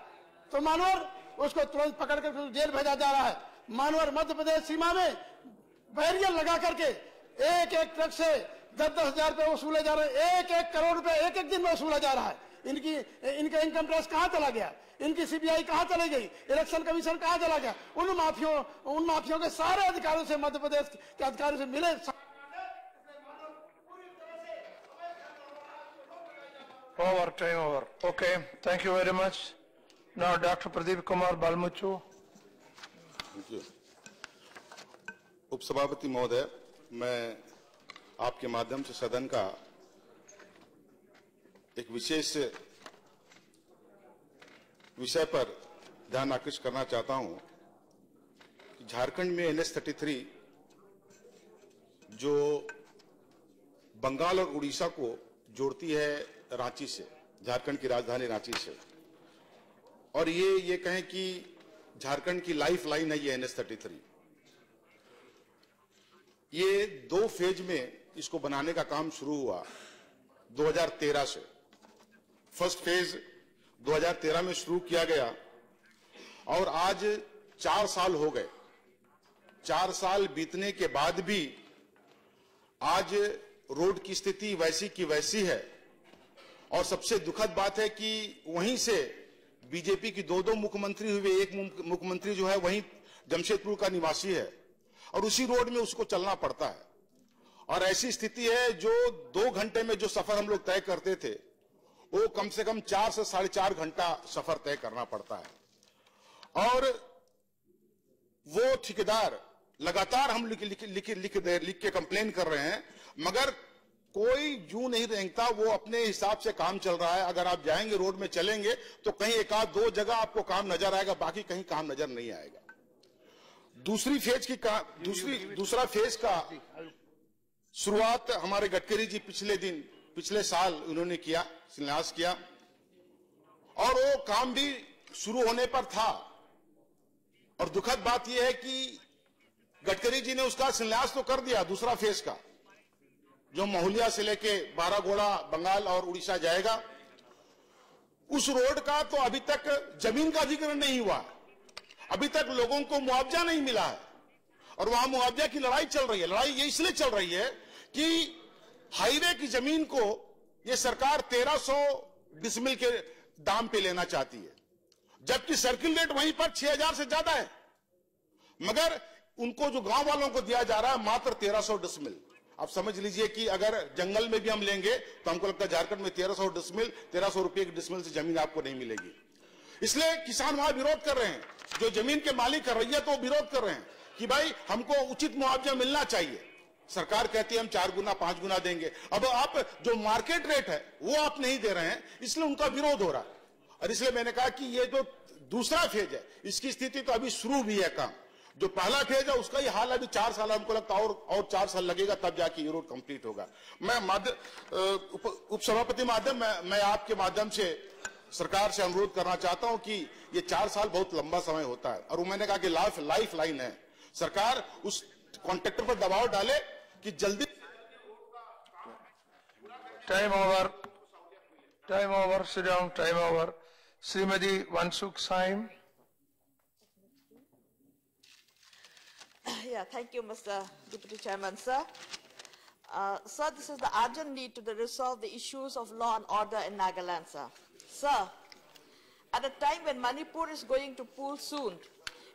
तो मानवर उसको तुरंत पकड़ कर जेल भेजा जा रहा है। मानवर मध्य प्रदेश सीमा में बैरियर लगा करके एक एक ट्रक से 10-10 हजार रुपए वसूले जा रहे हैं। 1-1 करोड़ रुपए एक दिन में वसूला जा रहा है। इनका इनकम टैक्स कहाँ चला गया? इनकी सीबीआई कहाँ चली गई? इलेक्शन कमीशन कहाँ चला गया? उन माफियों के सारे अधिकारियों से, मध्य प्रदेश के अधिकारियों से मिले। Time over. Okay, thank you very much. Now, Dr. Pradeep Kumar Balmuchu. Thank you. उपसभापति महोदय, मैं आपके माध्यम से सदन का एक विशेष विषय पर ध्यान आकृष्ट करना चाहता हूं कि झारखंड में NH-33 जो बंगाल और उड़ीसा को जोड़ती है रांची से, झारखंड की राजधानी रांची से, और ये कहें कि झारखंड की लाइफ लाइन है ये NH-33। ये 2 फेज में इसको बनाने का काम शुरू हुआ 2013 से। फर्स्ट फेज 2013 में शुरू किया गया और आज 4 साल हो गए। 4 साल बीतने के बाद भी आज रोड की स्थिति वैसी की वैसी है। और सबसे दुखद बात है कि वहीं से बीजेपी की 2 मुख्यमंत्री हुए, एक मुख्यमंत्री जो है वहीं जमशेदपुर का निवासी है और उसी रोड में उसको चलना पड़ता है। और ऐसी स्थिति है जो 2 घंटे में जो सफर हम लोग तय करते थे वो कम से कम 4 से 4.5 घंटा सफर तय करना पड़ता है। और वो ठेकेदार लगातार हम लिख के कंप्लेन कर रहे हैं, मगर कोई जू नहीं रेंगता, वो अपने हिसाब से काम चल रहा है। अगर आप जाएंगे रोड में चलेंगे तो कहीं 1-2 जगह आपको काम नजर आएगा, बाकी कहीं काम नजर नहीं आएगा। दूसरा फेज का शुरुआत हमारे गडकरी जी पिछले साल उन्होंने किया, शिलान्यास किया, और वो काम भी शुरू होने पर था। और दुखद बात यह है कि गडकरी जी ने उसका शिलान्यास तो कर दिया, दूसरा फेज का जो महुलिया से लेके 12 घोड़ा बंगाल और उड़ीसा जाएगा, उस रोड का तो अभी तक जमीन का अधिग्रहण नहीं हुआ, अभी तक लोगों को मुआवजा नहीं मिला है। और वहां मुआवजा की लड़ाई चल रही है। लड़ाई ये इसलिए चल रही है कि हाईवे की जमीन को ये सरकार 1300 डिसमिल के दाम पे लेना चाहती है, जबकि सर्किल रेट वहीं पर 6000 से ज्यादा है, मगर उनको जो गांव वालों को दिया जा रहा है मात्र 1300 डिसमिल। आप समझ लीजिए कि अगर जंगल में भी हम लेंगे तो हमको लगता है झारखंड में 1300 डिसमिल, 1300 रुपए की डिसमिल से जमीन आपको नहीं मिलेगी। इसलिए किसान वहां विरोध कर रहे हैं, जो जमीन के मालिक कर रही है तो वो विरोध कर रहे हैं कि भाई हमको उचित मुआवजा मिलना चाहिए। सरकार कहती है हम 4 गुना 5 गुना देंगे, अब आप जो मार्केट रेट है वो आप नहीं दे रहे हैं, इसलिए उनका विरोध हो रहा है। और इसलिए मैंने कहा कि ये जो दूसरा फेज है इसकी स्थिति तो अभी शुरू भी है काम। जो पहला फेज है उसका ही हाल अभी 4 साल, हमको लगता है और 4 साल लगेगा तब जाके ये रोड कंप्लीट होगा। मैं उपसभापति मैं आपके माध्यम से सरकार से अनुरोध करना चाहता हूं कि ये 4 साल बहुत लंबा समय होता है, और मैंने कहा कि लाइफ लाइन है। सरकार उस कॉन्ट्रैक्टर पर दबाव डाले कि जल्दी। Time over, sit down, time over. Srimati Wansuk Saim. Yeah, thank you, Mr. Deputy Chairman, sir. Sir, this is the urgent need to resolve the issues of law and order in Nagaland, sir. Sir, at a time when Manipur is going to pool soon,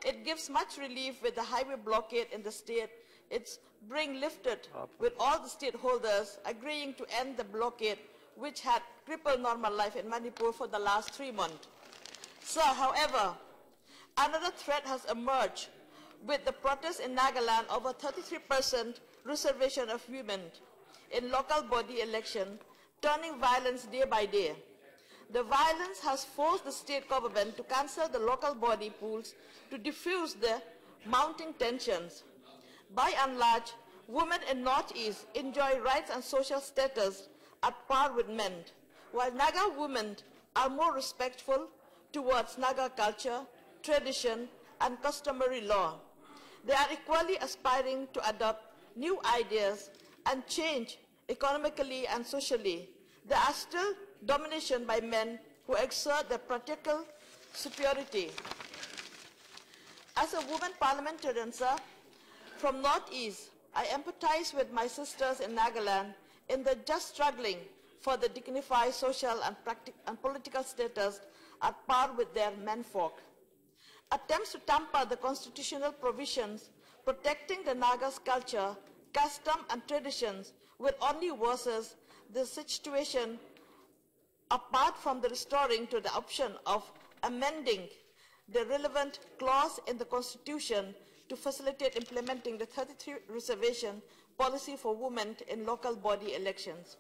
it gives much relief with the highway blockade in the state. It's being lifted with all the stakeholders agreeing to end the blockade which had crippled normal life in Manipur for the last 3 months. Sir, however, another threat has emerged with the protests in Nagaland over 33% reservation of women in local body election, turning violence day by day. The violence has forced the state government to cancel the local body pools to diffuse the mounting tensions. By and large, women in Northeast enjoy rights and social status at par with men, while Naga women are more respectful towards Naga culture, tradition, and customary law. They are equally aspiring to adopt new ideas and change economically and socially. They are still domination by men who exert their practical superiority. As a woman parliamentarian, sir, from Northeast, I empathize with my sisters in Nagaland in the just struggling for the dignified social and political status at par with their menfolk. Attempts to tamper the constitutional provisions protecting the Naga's culture, custom, and traditions will only worsen the situation, apart from the restoring to the option of amending the relevant clause in the Constitution to facilitate implementing the 33 reservation policy for women in local body elections.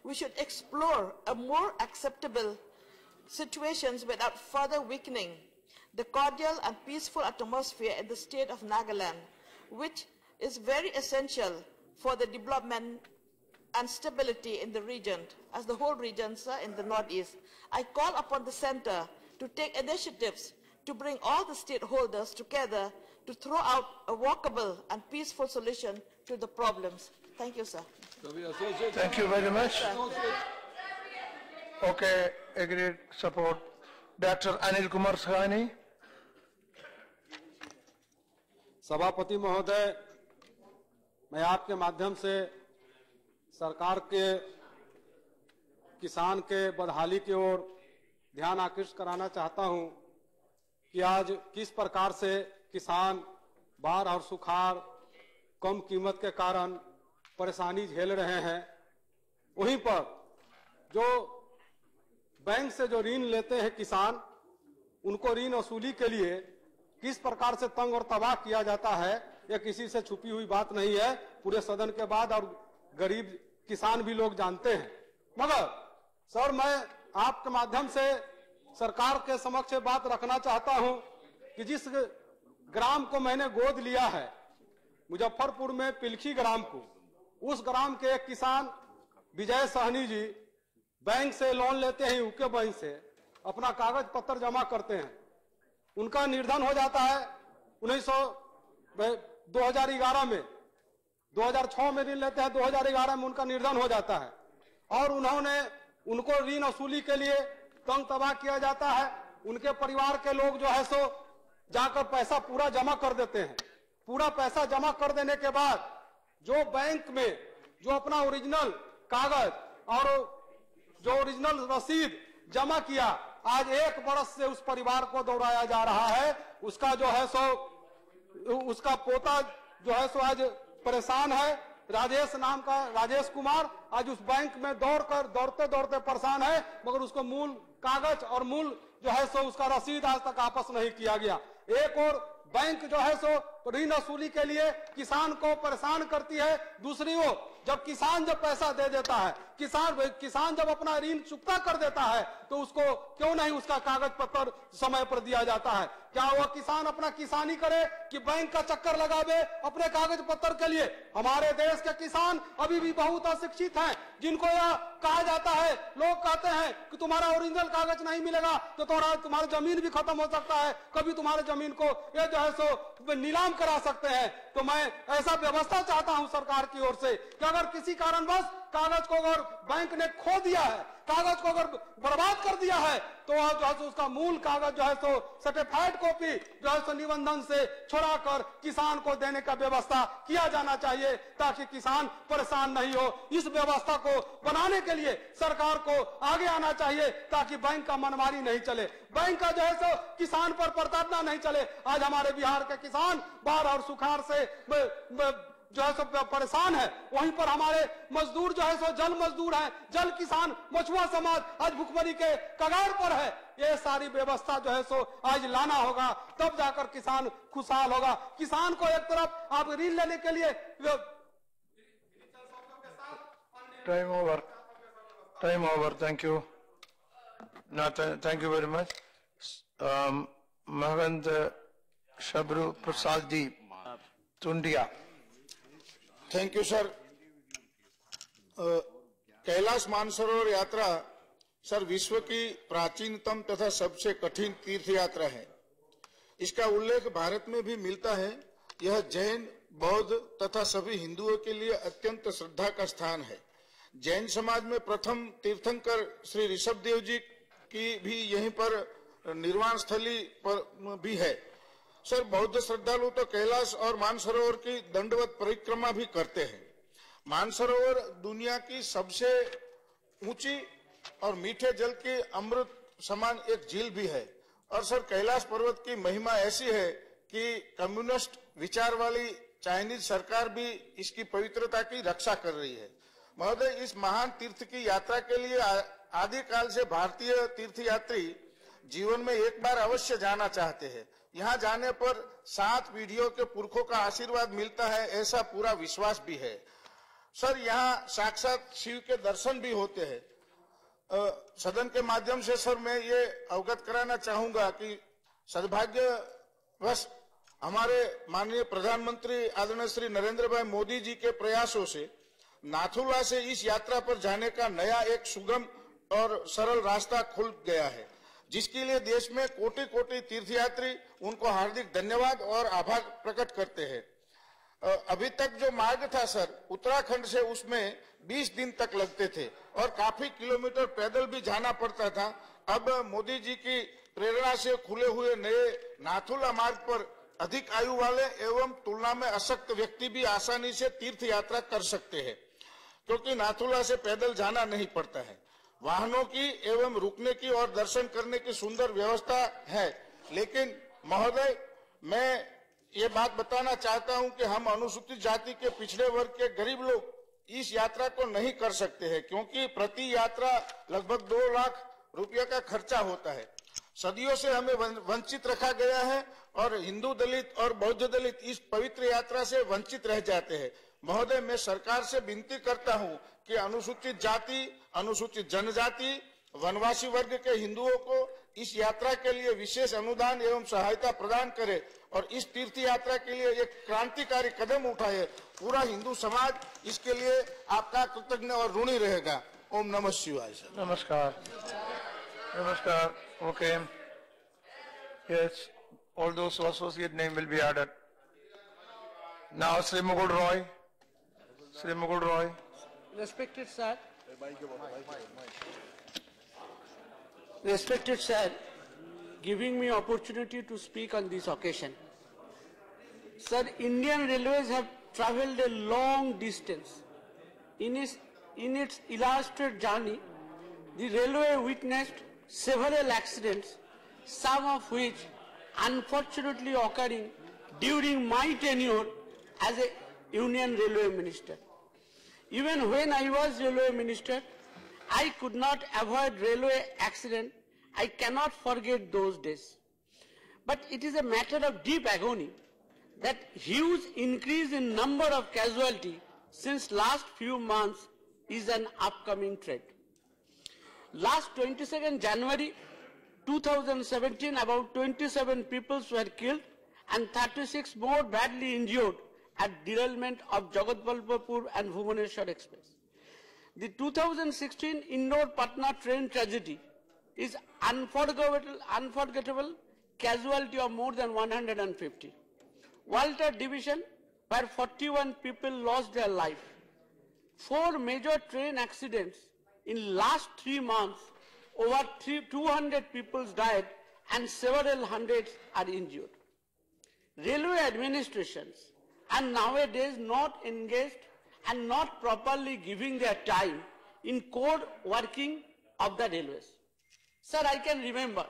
We should explore a more acceptable situations without further weakening the cordial and peaceful atmosphere in the state of Nagaland, which is very essential for the development and stability in the region, as the whole region, sir, in the Northeast. I call upon the Center to take initiatives to bring all the stakeholders together to throw out a workable and peaceful solution to the problems. Thank you, sir. Thank you very much. Okay, agreed, support. Dr. Anil Kumar Sahani. सभापति महोदय, मैं आपके माध्यम से सरकार के किसान के बदहाली की ओर ध्यान आकृष्ट कराना चाहता हूं कि आज किस प्रकार से किसान बाढ़ और सुखाड़, कम कीमत के कारण परेशानी झेल रहे हैं। वहीं पर जो बैंक से जो ऋण लेते हैं किसान, उनको ऋण वसूली के लिए किस प्रकार से तंग और तबाह किया जाता है, यह किसी से छुपी हुई बात नहीं है। पूरे सदन के बाद और गरीब किसान भी लोग जानते हैं। मगर सर, मैं आपके माध्यम से सरकार के समक्ष बात रखना चाहता हूं कि जिस ग्राम को मैंने गोद लिया है, मुजफ्फरपुर में पिलखी ग्राम को, उस ग्राम के एक किसान विजय सहनी जी बैंक से लोन लेते हैं, यूके बैंक से अपना कागज पत्र जमा करते हैं। उनका निर्धन हो जाता है 2011 में, 2006 में ऋण लेते हैं, 2011 में उनका निर्धन हो जाता है और उनको ऋण वसूली के लिए तंग तबाह किया जाता है। उनके परिवार के लोग जो है सो जाकर पैसा पूरा जमा कर देते हैं। पूरा पैसा जमा कर देने के बाद जो बैंक में जो अपना ओरिजिनल कागज और जो ओरिजिनल रसीद जमा किया, आज 1 बरस से उस परिवार को दौड़ाया जा रहा है। उसका जो है सो, उसका पोता जो है सो आज परेशान है। राजेश नाम का राजेश कुमार आज उस बैंक में दौड़ते दौड़ते परेशान है, मगर उसको मूल कागज और मूल जो है सो उसका रसीद आज तक वापस नहीं किया गया। एक और बैंक जो है सो ऋण वसूली के लिए किसान को परेशान करती है, दूसरी ओर जब किसान पैसा दे देता है, किसान जब अपना ऋण चुकता कर देता है, तो उसको क्यों नहीं उसका कागज पत्र समय पर दिया जाता है? क्या वह किसान अपना किसानी करे कि बैंक का चक्कर लगावे अपने कागज पत्र के लिए? हमारे देश के किसान अभी भी बहुत अशिक्षित हैं, जिनको यह कहा जाता है, लोग कहते हैं कि तुम्हारा ओरिजिनल कागज नहीं मिलेगा तो तुम्हारा जमीन भी खत्म हो सकता है, कभी तुम्हारे जमीन को ये जो है सो नीलाम करा सकते हैं। तो मैं ऐसा व्यवस्था चाहता हूं सरकार की ओर से कि अगर किसी कारणवश कागज को अगर बैंक ने खो दिया है, कागज को अगर बर्बाद कर दिया है, तो जो है उसका मूल कागज जो है सो सर्टिफाइड कॉपी जो है सो निबंधन से छुड़ाकर किसान को देने का व्यवस्था किया जाना चाहिए, ताकि किसान परेशान नहीं हो। इस व्यवस्था को बनाने के लिए सरकार को आगे आना चाहिए, ताकि बैंक का मनमानी नहीं चले, बैंक का जो है सो किसान पर प्रताड़ना नहीं चले। आज हमारे बिहार के किसान बाढ़ और सुखाड़ से जो है सो परेशान है, वहीं पर हमारे मजदूर जो है सो जल मजदूर हैं, जल किसान, मछुआ समाज आज भुखमरी के कगार पर है। ये सारी व्यवस्था जो है सो आज लाना होगा, तब जाकर किसान खुशहाल होगा। किसान को एक तरफ आप ऋण लेने के लिए time over, thank you, thank you very much. Mahant Shabru Prasad ji Tundiya. Thank you sir. Kailash Mansarovar यात्रा सर विश्व की प्राचीनतम तथा सबसे कठिन तीर्थ यात्रा है। इसका उल्लेख भारत में भी मिलता है। यह जैन, बौद्ध तथा सभी हिंदुओं के लिए अत्यंत श्रद्धा का स्थान है। जैन समाज में प्रथम तीर्थंकर श्री ऋषभदेव जी की भी यहीं पर निर्वाण स्थली पर भी है। सर बौद्ध श्रद्धालु तो कैलाश और मानसरोवर की दंडवत परिक्रमा भी करते हैं। मानसरोवर दुनिया की सबसे ऊंची और मीठे जल के अमृत समान एक झील भी है। और सर कैलाश पर्वत की महिमा ऐसी है कि कम्युनिस्ट विचार वाली चाइनीज सरकार भी इसकी पवित्रता की रक्षा कर रही है। महोदय, इस महान तीर्थ की यात्रा के लिए आदिकाल से भारतीय तीर्थयात्री जीवन में एक बार अवश्य जाना चाहते हैं। यहाँ जाने पर 7 पीढ़ियों के पुरखों का आशीर्वाद मिलता है, ऐसा पूरा विश्वास भी है। सर यहाँ साक्षात शिव के दर्शन भी होते हैं। सदन के माध्यम से सर मैं ये अवगत कराना चाहूंगा कि सद्भाग्यवश हमारे माननीय प्रधानमंत्री आदरणीय श्री नरेंद्र भाई मोदी जी के प्रयासों से नाथुला से इस यात्रा पर जाने का नया एक सुगम और सरल रास्ता खुल गया है, जिसके लिए देश में कोटि कोटि तीर्थयात्री उनको हार्दिक धन्यवाद और आभार प्रकट करते हैं। अभी तक जो मार्ग था सर, उत्तराखंड से उसमें 20 दिन तक लगते थे और काफी किलोमीटर पैदल भी जाना पड़ता था। अब मोदी जी की प्रेरणा से खुले हुए नए नाथुला मार्ग पर अधिक आयु वाले एवं तुलना में अशक्त व्यक्ति भी आसानी से तीर्थ यात्रा कर सकते हैं, क्योंकि नाथुला से पैदल जाना नहीं पड़ता है। वाहनों की एवं रुकने की और दर्शन करने की सुंदर व्यवस्था है। लेकिन महोदय, मैं ये बात बताना चाहता हूं कि हम अनुसूचित जाति के पिछड़े वर्ग के गरीब लोग इस यात्रा को नहीं कर सकते हैं, क्योंकि प्रति यात्रा लगभग 2 लाख रुपया का खर्चा होता है। सदियों से हमें वंचित रखा गया है और हिंदू दलित और बौद्ध दलित इस पवित्र यात्रा से वंचित रह जाते हैं। महोदय, मैं सरकार से विनती करता हूं कि अनुसूचित जाति, अनुसूचित जनजाति, वनवासी वर्ग के हिंदुओं को इस यात्रा के लिए विशेष अनुदान एवं सहायता प्रदान करे और इस तीर्थ यात्रा के लिए एक क्रांतिकारी कदम उठाए। पूरा हिंदू समाज इसके लिए आपका कृतज्ञ और ऋणी रहेगा। ओम नमः शिवाय। नमस्कार। Namaskar. Okay. Yes, all those who associate name will be added. Now, Sri Mukul Roy. Sri Mukul Roy. Respected sir. Respected sir, giving me opportunity to speak on this occasion. Sir, Indian Railways have travelled a long distance. In its illustrious journey, the railway witnessed several accidents, some of which unfortunately occurring during my tenure as a Union Railway Minister. Even when I was Railway Minister, I could not avoid railway accident. I cannot forget those days. But it is a matter of deep agony that huge increase in number of casualty since last few months is an upcoming trend. Last 22nd January 2017, about 27 people were killed and 36 more badly injured at derailment of Jagatbalpur and Bhubaneswar Express. The 2016 Indore-Patna train tragedy is unforgettable casualty of more than 150. Walter Division, where 41 people lost their life. 4 major train accidents in last 3 months, over 200 people died and several hundreds are injured. Railway administrations are nowadays not engaged and not properly giving their time in core working of the railways. Sir, I can remember,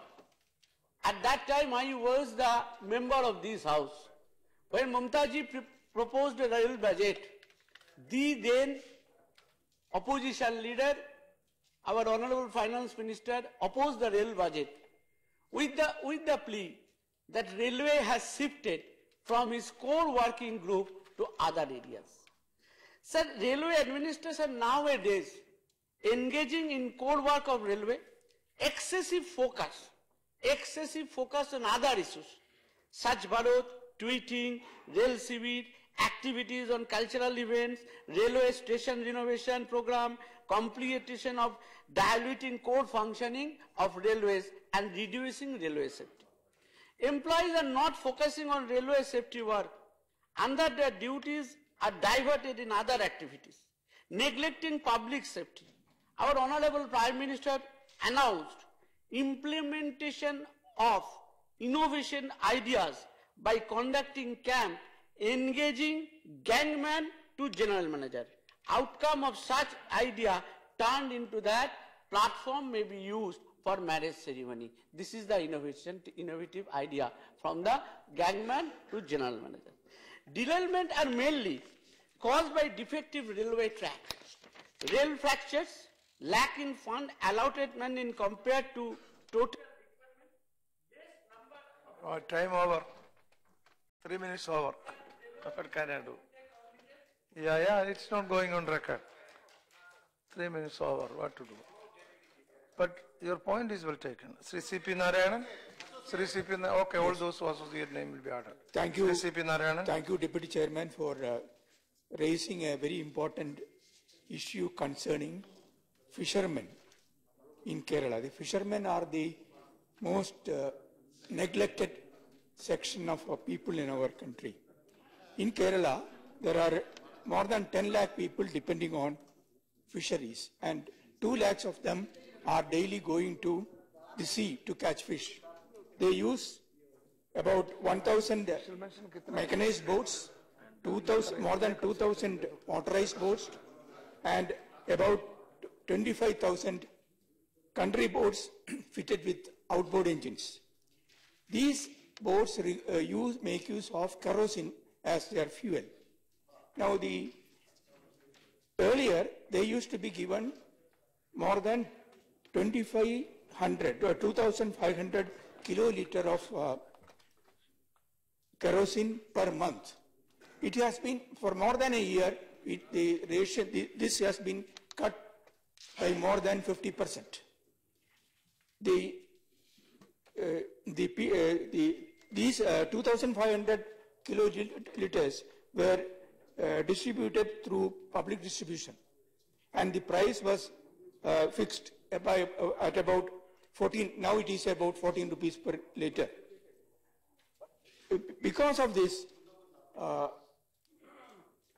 at that time I was the member of this house. When Mamta ji proposed a rail budget, the then opposition leader, our Honorable Finance Minister, opposed the rail budget with the plea that railway has shifted from his core working group to other areas. Sir, railway administration nowadays engaging in core work of railway, excessive focus on other issues, Swachh Bharat, tweeting, rail civil, activities on cultural events, railway station renovation program, completion of diluting core functioning of railways and reducing railway safety. Employees are not focusing on railway safety work. Under their duties are diverted in other activities, neglecting public safety. Our Honorable Prime Minister announced implementation of innovation ideas by conducting camp, engaging gangman to general manager. Outcome of such idea turned into that platform may be used for marriage ceremony. This is the innovative idea from the gangman to general manager. Derailment are mainly caused by defective railway track, rail fractures, lack in fund allotment in compared to total. Time over. 3 minutes over. What can I do? Yeah, it's not going on record. 3 minutes over. What to do? But your point is well taken. Sri C.P. Narayanan. Sri C.P. Okay, all those who associate name will be ordered. Thank you. Sri C.P. Narayanan. Thank you, Deputy Chairman, for raising a very important issue concerning fishermen in Kerala. The fishermen are the most neglected section of people in our country. In Kerala, there are more than 10 lakh people depending on fisheries, and 2 lakhs of them are daily going to the sea to catch fish. They use about 1,000 mechanized boats, more than 2,000 motorized boats, and about 25,000 country boats fitted with outboard engines. These boats make use of kerosene as their fuel. Now, earlier they used to be given more than 2,500 or 2,500 kiloliter of kerosene per month. It has been for more than a year. This has been cut by more than 50%. These 2,500 kiloliters were distributed through public distribution, and the price was fixed at about 14. Now it is about 14 rupees per liter. Because of this,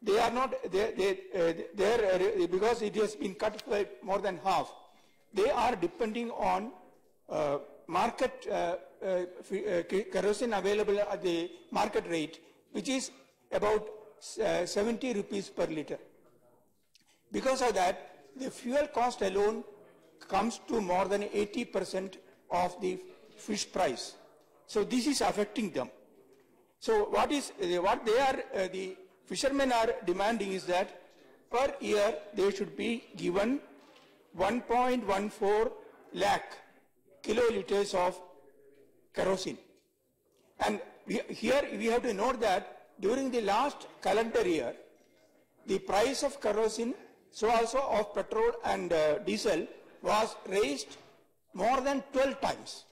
they are not because it has been cut by more than half. They are depending on market kerosene available at the market rate, which is about 70 rupees per liter. Because of that, the fuel cost alone comes to more than 80% of the fish price. So this is affecting them. So the fishermen are demanding is that per year they should be given 1.14 lakh kiloliters of kerosene. And here we have to note that during the last calendar year, the price of kerosene, so also of petrol and diesel, was raised more than 12 times.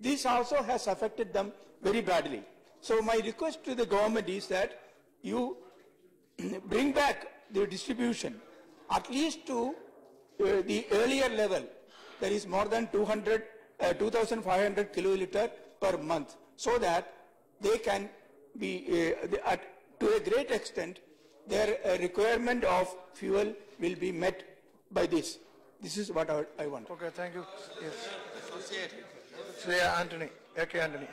This also has affected them very badly. So my request to the government is that you bring back the distribution at least to the earlier level, that is more than 2,500 kiloliter per month, so that they can be, to a great extent, their requirement of fuel will be met by this. This is what I want. Okay, thank you. Yes. Sri Anthony, A.K. Anthony.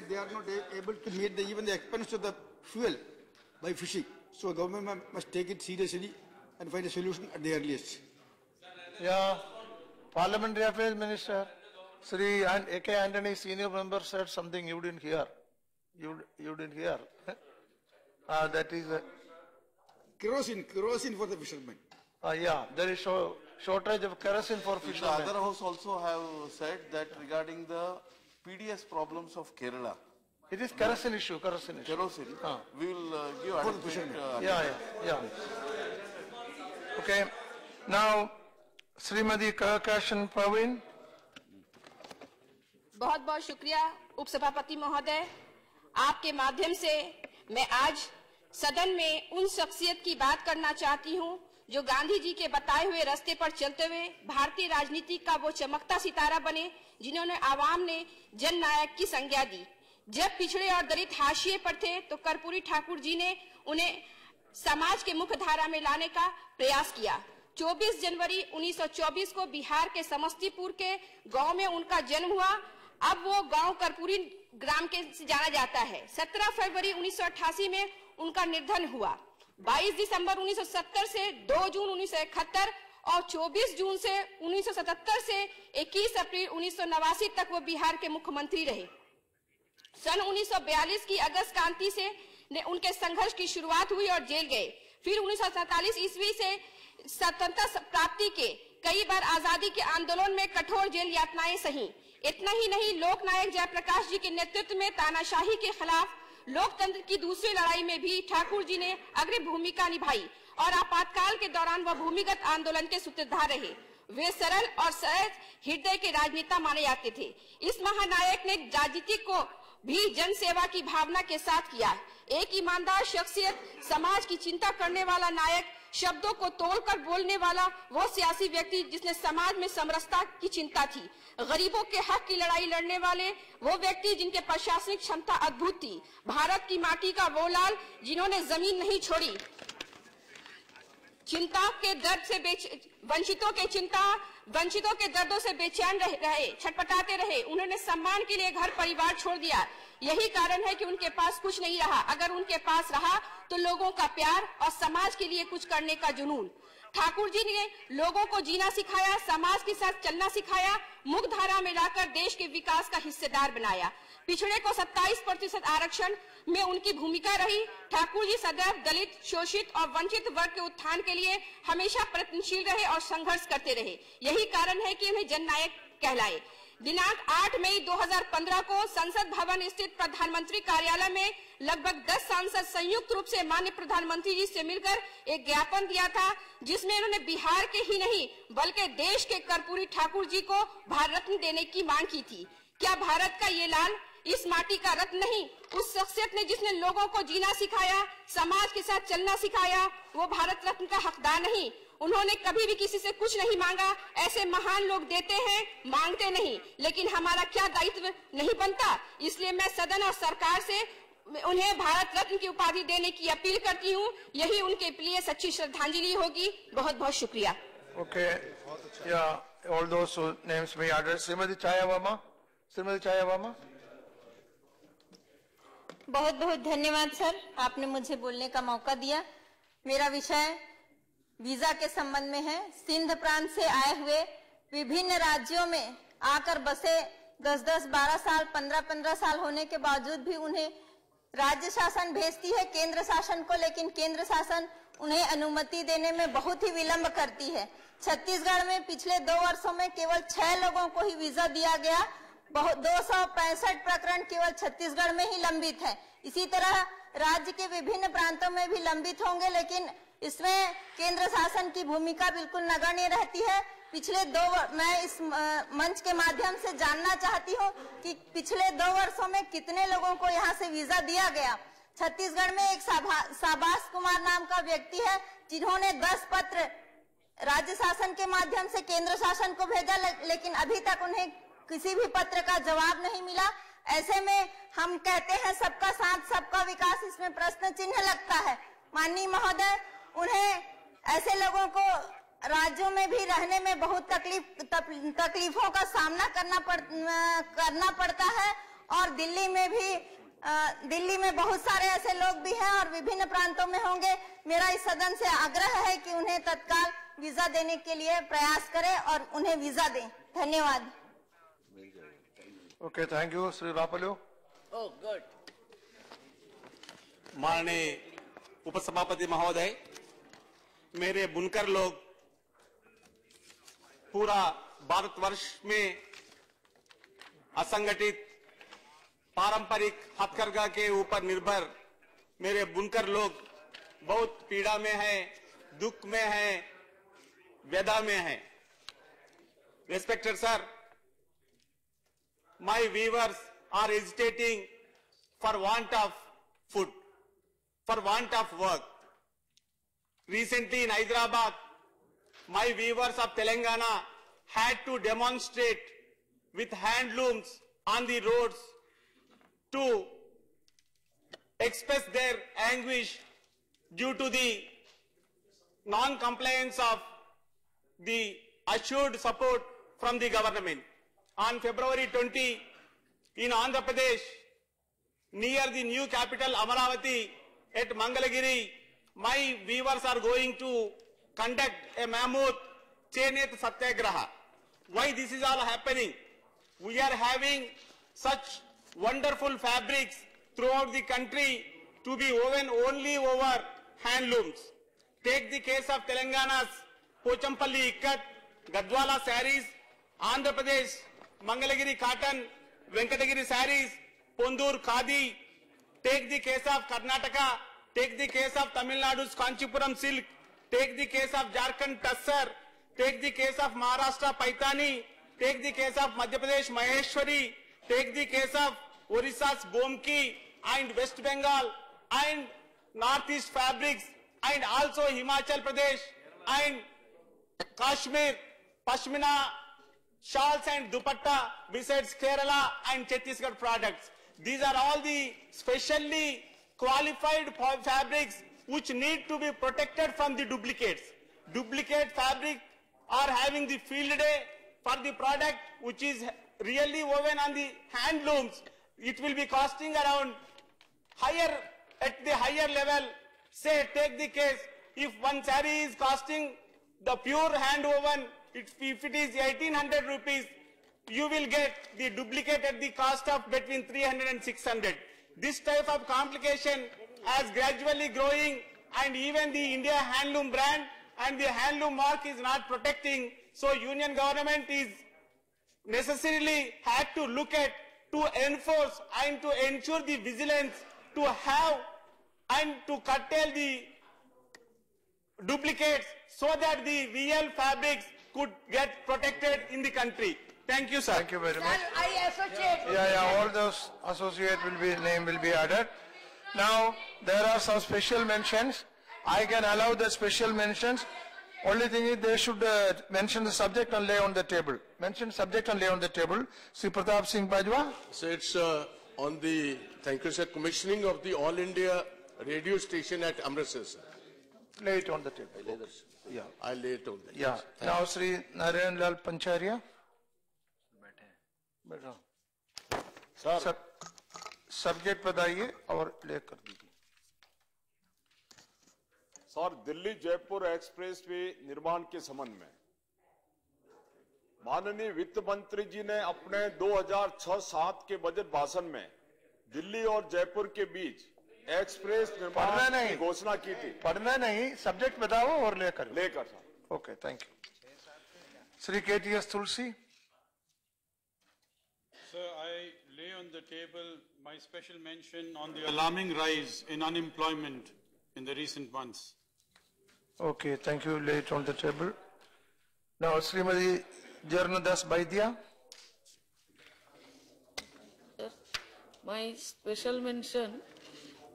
They are not able to meet even the expense of the fuel by fishing. So government must take it seriously and find a solution at the earliest. Yeah, Parliamentary Affairs Minister, Sri A.K. Anthony, senior member, said something you didn't hear. You didn't hear. That is kerosene for the fishermen. Yeah, there is shortage of kerosene for fishermen. The other house also have said that regarding the PDS problems of Kerala. It is kerosene issue. Kerosene. We will give adequate. Yeah. Okay. Now, Srimati Kashan Praveen. बहुत बहुत शुक्रिया उपसभापति महोदय, आपके माध्यम से मैं आज सदन में उन शख्सियत की बात करना चाहती हूं जो गांधी जी के बताए हुए रास्ते पर चलते हुए भारतीय राजनीति का वो चमकता सितारा बने जिन्होंने आवाम ने जननायक की संज्ञा दी। जब पिछड़े और दलित हाशिए पर थे तो कर्पूरी ठाकुर जी ने उन्हें समाज के मुख्य धारा में लाने का प्रयास किया। 24 जनवरी 1924 को बिहार के समस्तीपुर के गांव में उनका जन्म हुआ। अब वो गांव कर्पूरी ग्राम के से जाना जाता है। 17 फरवरी 1988 में उनका निधन हुआ। 22 दिसंबर 1970 से 2 जून 1971 और 24 जून से 1977 से 21 अप्रैल 1989 तक वो बिहार के मुख्यमंत्री रहे। सन 1942 की अगस्त क्रांति से उनके संघर्ष की शुरुआत हुई और जेल गए। फिर 1947 ईस्वी से स्वतंत्रता प्राप्ति के कई बार आजादी के आंदोलन में कठोर जेल यातनाएं सही। इतना ही नहीं, लोकनायक जयप्रकाश जी के नेतृत्व में तानाशाही के खिलाफ लोकतंत्र की दूसरी लड़ाई में भी ठाकुर जी ने अग्रणी भूमिका निभाई और आपातकाल के दौरान वह भूमिगत आंदोलन के सूत्रधार रहे। वे सरल और सहज हृदय के राजनेता माने जाते थे। इस महानायक ने राजनीति को भी जन सेवा की भावना के साथ किया। एक ईमानदार शख्सियत, समाज की चिंता करने वाला नायक, शब्दों को तोड़कर बोलने वाला वो सियासी व्यक्ति जिसने समाज में समरसता की चिंता थी। गरीबों के हक की लड़ाई लड़ने वाले वो व्यक्ति जिनके प्रशासनिक क्षमता अद्भुत थी। भारत की माटी का वो लाल जिन्होंने जमीन नहीं छोड़ी। चिंता के दर्द से वंचितों के दर्दों से बेचैन रहे, छटपटाते रहे। उन्होंने सम्मान के लिए घर परिवार छोड़ दिया। यही कारण है कि उनके पास कुछ नहीं रहा। अगर उनके पास रहा तो लोगों का प्यार और समाज के लिए कुछ करने का जुनून। ठाकुर जी ने लोगों को जीना सिखाया, समाज के साथ चलना सिखाया, मुख्य धारा में लाकर देश के विकास का हिस्सेदार बनाया। पिछड़े को 27% आरक्षण में उनकी भूमिका रही। ठाकुर जी सदैव दलित, शोषित और वंचित वर्ग के उत्थान के लिए हमेशा प्रयत्नशील रहे और संघर्ष करते रहे। यही कारण है कि उन्हें जननायक कहलाए। दिनांक 8 मई 2015 को संसद भवन स्थित प्रधानमंत्री कार्यालय में लगभग 10 सांसद संयुक्त रूप से माननीय प्रधानमंत्री जी से मिलकर एक ज्ञापन दिया था, जिसमें उन्होंने बिहार के ही नहीं बल्कि देश के कर्पूरी ठाकुर जी को भारत रत्न देने की मांग की थी। क्या भारत का ये लाल इस माटी का रत्न नहीं? उस शख्सियत ने जिसने लोगों को जीना सिखाया, समाज के साथ चलना सिखाया, वो भारत रत्न का हकदार नहीं। उन्होंने कभी भी किसी से कुछ नहीं मांगा। ऐसे महान लोग देते हैं, मांगते नहीं। लेकिन हमारा क्या दायित्व नहीं बनता? इसलिए मैं सदन और सरकार से उन्हें भारत रत्न की उपाधि देने की अपील करती हूँ। यही उनके लिए सच्ची श्रद्धांजलि होगी। बहुत बहुत शुक्रिया। ओके, या ऑल दोस नेम्स में एड्रेस। श्रीमती छाया वर्मा, श्रीमती छाया वर्मा। बहुत बहुत धन्यवाद सर, आपने मुझे बोलने का मौका दिया। मेरा विषय वीजा के संबंध में है। सिंध प्रांत से आए हुए विभिन्न राज्यों में आकर बसे 10-10, 12 साल, 15-15 साल होने के बावजूद भी उन्हें राज्य शासन भेजती है केंद्र शासन को, लेकिन केंद्र शासन उन्हें अनुमति देने में बहुत ही विलंब करती है। छत्तीसगढ़ में पिछले 2 वर्षों में केवल 6 लोगों को ही वीजा दिया गया। 265 प्रकरण केवल छत्तीसगढ़ में ही लंबित है। इसी तरह राज्य के विभिन्न प्रांतों में भी लंबित होंगे, लेकिन इसमें केंद्र शासन की भूमिका बिल्कुल नगण्य रहती है। मैं इस मंच के माध्यम से जानना चाहती हूँ कि पिछले 2 वर्षों में कितने लोगों को यहाँ से वीजा दिया गया। छत्तीसगढ़ में एक शाबाश कुमार नाम का व्यक्ति है, जिन्होंने 10 पत्र राज्य शासन के माध्यम से केंद्र शासन को भेजा, लेकिन अभी तक उन्हें किसी भी पत्र का जवाब नहीं मिला। ऐसे में हम कहते हैं सबका साथ सबका विकास, इसमें प्रश्न चिन्ह लगता है। माननीय महोदय, उन्हें ऐसे लोगों को राज्यों में भी रहने में बहुत तकलीफों का सामना करना पड़ता है, और दिल्ली में बहुत सारे ऐसे लोग भी हैं और विभिन्न प्रांतों में होंगे। मेरा इस सदन से आग्रह है कि उन्हें तत्काल वीजा देने के लिए प्रयास करें और उन्हें वीजा दें। धन्यवाद। Okay, thank you. Shri Rapolu. Oh good. माननीय उपसभापति महोदय, मेरे बुनकर लोग पूरा भारतवर्ष में असंगठित पारंपरिक हथकरघा के ऊपर निर्भर मेरे बुनकर लोग बहुत पीड़ा में हैं, दुख में हैं, व्यथा में हैं। Respected sir, my weavers are hesitating for want of food, for want of work. Recently in Hyderabad, my weavers of Telangana had to demonstrate with handlooms on the roads to express their anguish due to the non-compliance of the assured support from the government. On February 20, in Andhra Pradesh, near the new capital Amaravati at Mangalagiri, my weavers are going to conduct a mammoth Chenet Satyagraha. Why this is all happening? We are having such wonderful fabrics throughout the country to be woven only over handlooms. Take the case of Telangana's Pochampalli Ikkat, Gadwala sarees, Andhra Pradesh, Mangalagiri cotton, Venkatagiri sarees, Pondur khadi. Take the case of Karnataka, take the case of Tamil Nadu's Kanchipuram silk, take the case of Jharkhand tussar, take the case of Maharashtra Paitani, take the case of Madhya Pradesh Maheshwari, take the case of Orissa's Bomki and West Bengal and Northeast fabrics and also Himachal Pradesh and Kashmir, Pashmina shawls and dupatta besides Kerala and Chhattisgarh products. These are all the specially qualified fabrics which need to be protected from the duplicates. Duplicate fabric are having the field day for the product which is really woven on the handlooms. It will be costing around higher, at the higher level. Say, take the case, if one saree is costing the pure hand woven, if it is 1800 rupees, you will get the duplicate at the cost of between 300 and 600. This type of complication is gradually growing, and even the India handloom brand and the handloom mark is not protecting. So union government is necessarily had to look at, to enforce and to ensure the vigilance to have and to curtail the duplicates so that the real fabrics could get protected in the country. Thank you, sir. Thank you very much. I associate. Yeah, all those associate name will be added. Now, there are some special mentions. I can allow the special mentions. Only thing is they should mention the subject and lay on the table. Mention subject and lay on the table. Sri Pratap Singh Bajwa. So it's on the, thank you sir, commissioning of the All India radio station at Amritsar, sir. Lay it on the table. Yeah. I'll lay it on the table. Yeah. Now Sri Narayan Lal Pancharia. Sir subject बताइए और ले कर दीजिए। Sir, Delhi Jaipur expressway निर्माण के संबंध में माननीय वित्त मंत्री जी ने अपने 2006-07 के बजट भाषण में दिल्ली और जयपुर के बीच एक्सप्रेस निर्माण की घोषणा की थी। पढ़ना नहीं, सब्जेक्ट बताओ और लेकर sir. Okay, thank you. Shri KTS Tulsi. Sir, I lay on the table my special mention on the alarming rise in unemployment in the recent months. Okay, thank you. Lay it on the table. Now, Srimati Jarnadas Baidya. My special mention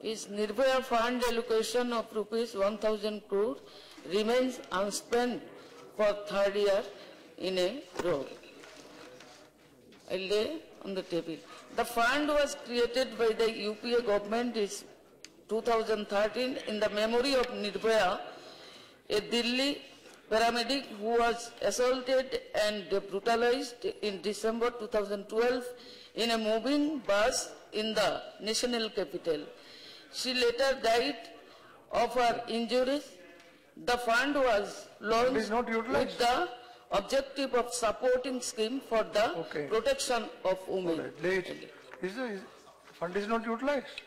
is Nirbhaya Fund allocation of rupees 1000 crore remains unspent for third year in a row. I lay on the table. The fund was created by the UPA government in 2013 in the memory of Nirbhaya, a Delhi paramedic who was assaulted and brutalized in December 2012 in a moving bus in the national capital. She later died of her injuries. The fund was launched with the objective of supporting scheme for the protection of women. Is the fund is not utilized?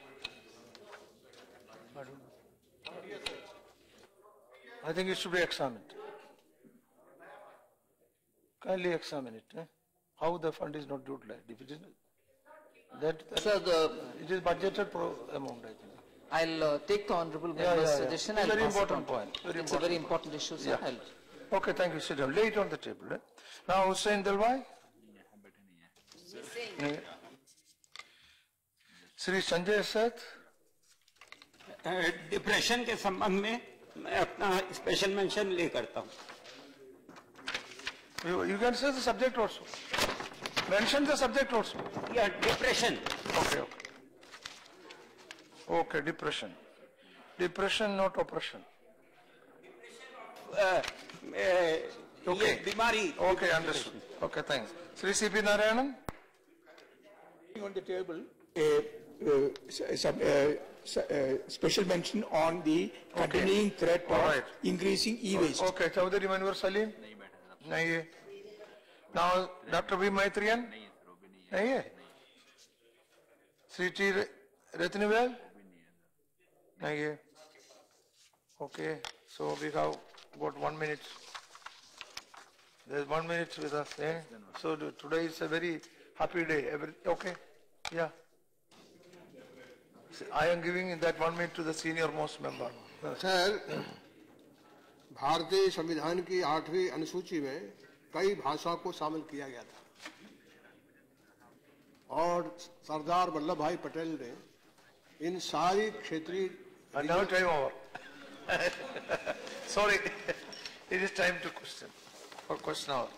I think it should be examined. Kindly examine it. How the fund is not utilized? If it is it is budgeted amount, I think. I'll take the honourable member's suggestion. It's a I'll very pass it important on. point. It's a very important issue, sir. Yeah. Okay, thank you. Sit down. Lay it on the table. Now, Hussain Dalwai. Sri Sanjay Seth. Depression के संबंध में मैं अपना special mention ले करता हूँ। You can say the subject also. Mention the subject also. Yeah, depression. Okay. Okay, depression. Depression, not oppression. Okay. बीमारी. Okay, understood. Okay, thanks. Sri C.P. Narayanan. On the table, special mention on the continuing threat of increasing e-waste. Okay, Chaudhary Manwar Salim. नहीं है. Now, Dr. V. Maitriyan. नहीं है. Sri T. Rathnawal. नहीं है. Okay, so we have got 1 minute. There's 1 minute with us. So today is a very happy day. Okay, yeah. I am giving that 1 minute to the senior most member. Sir, भारतीय संविधान की 8वीं अनुसूची में कई भाषा को शामिल किया गया था और सरदार वल्लभ भाई पटेल ने इन सारी क्षेत्रीय now time over. Sorry, it is time to question for question hour.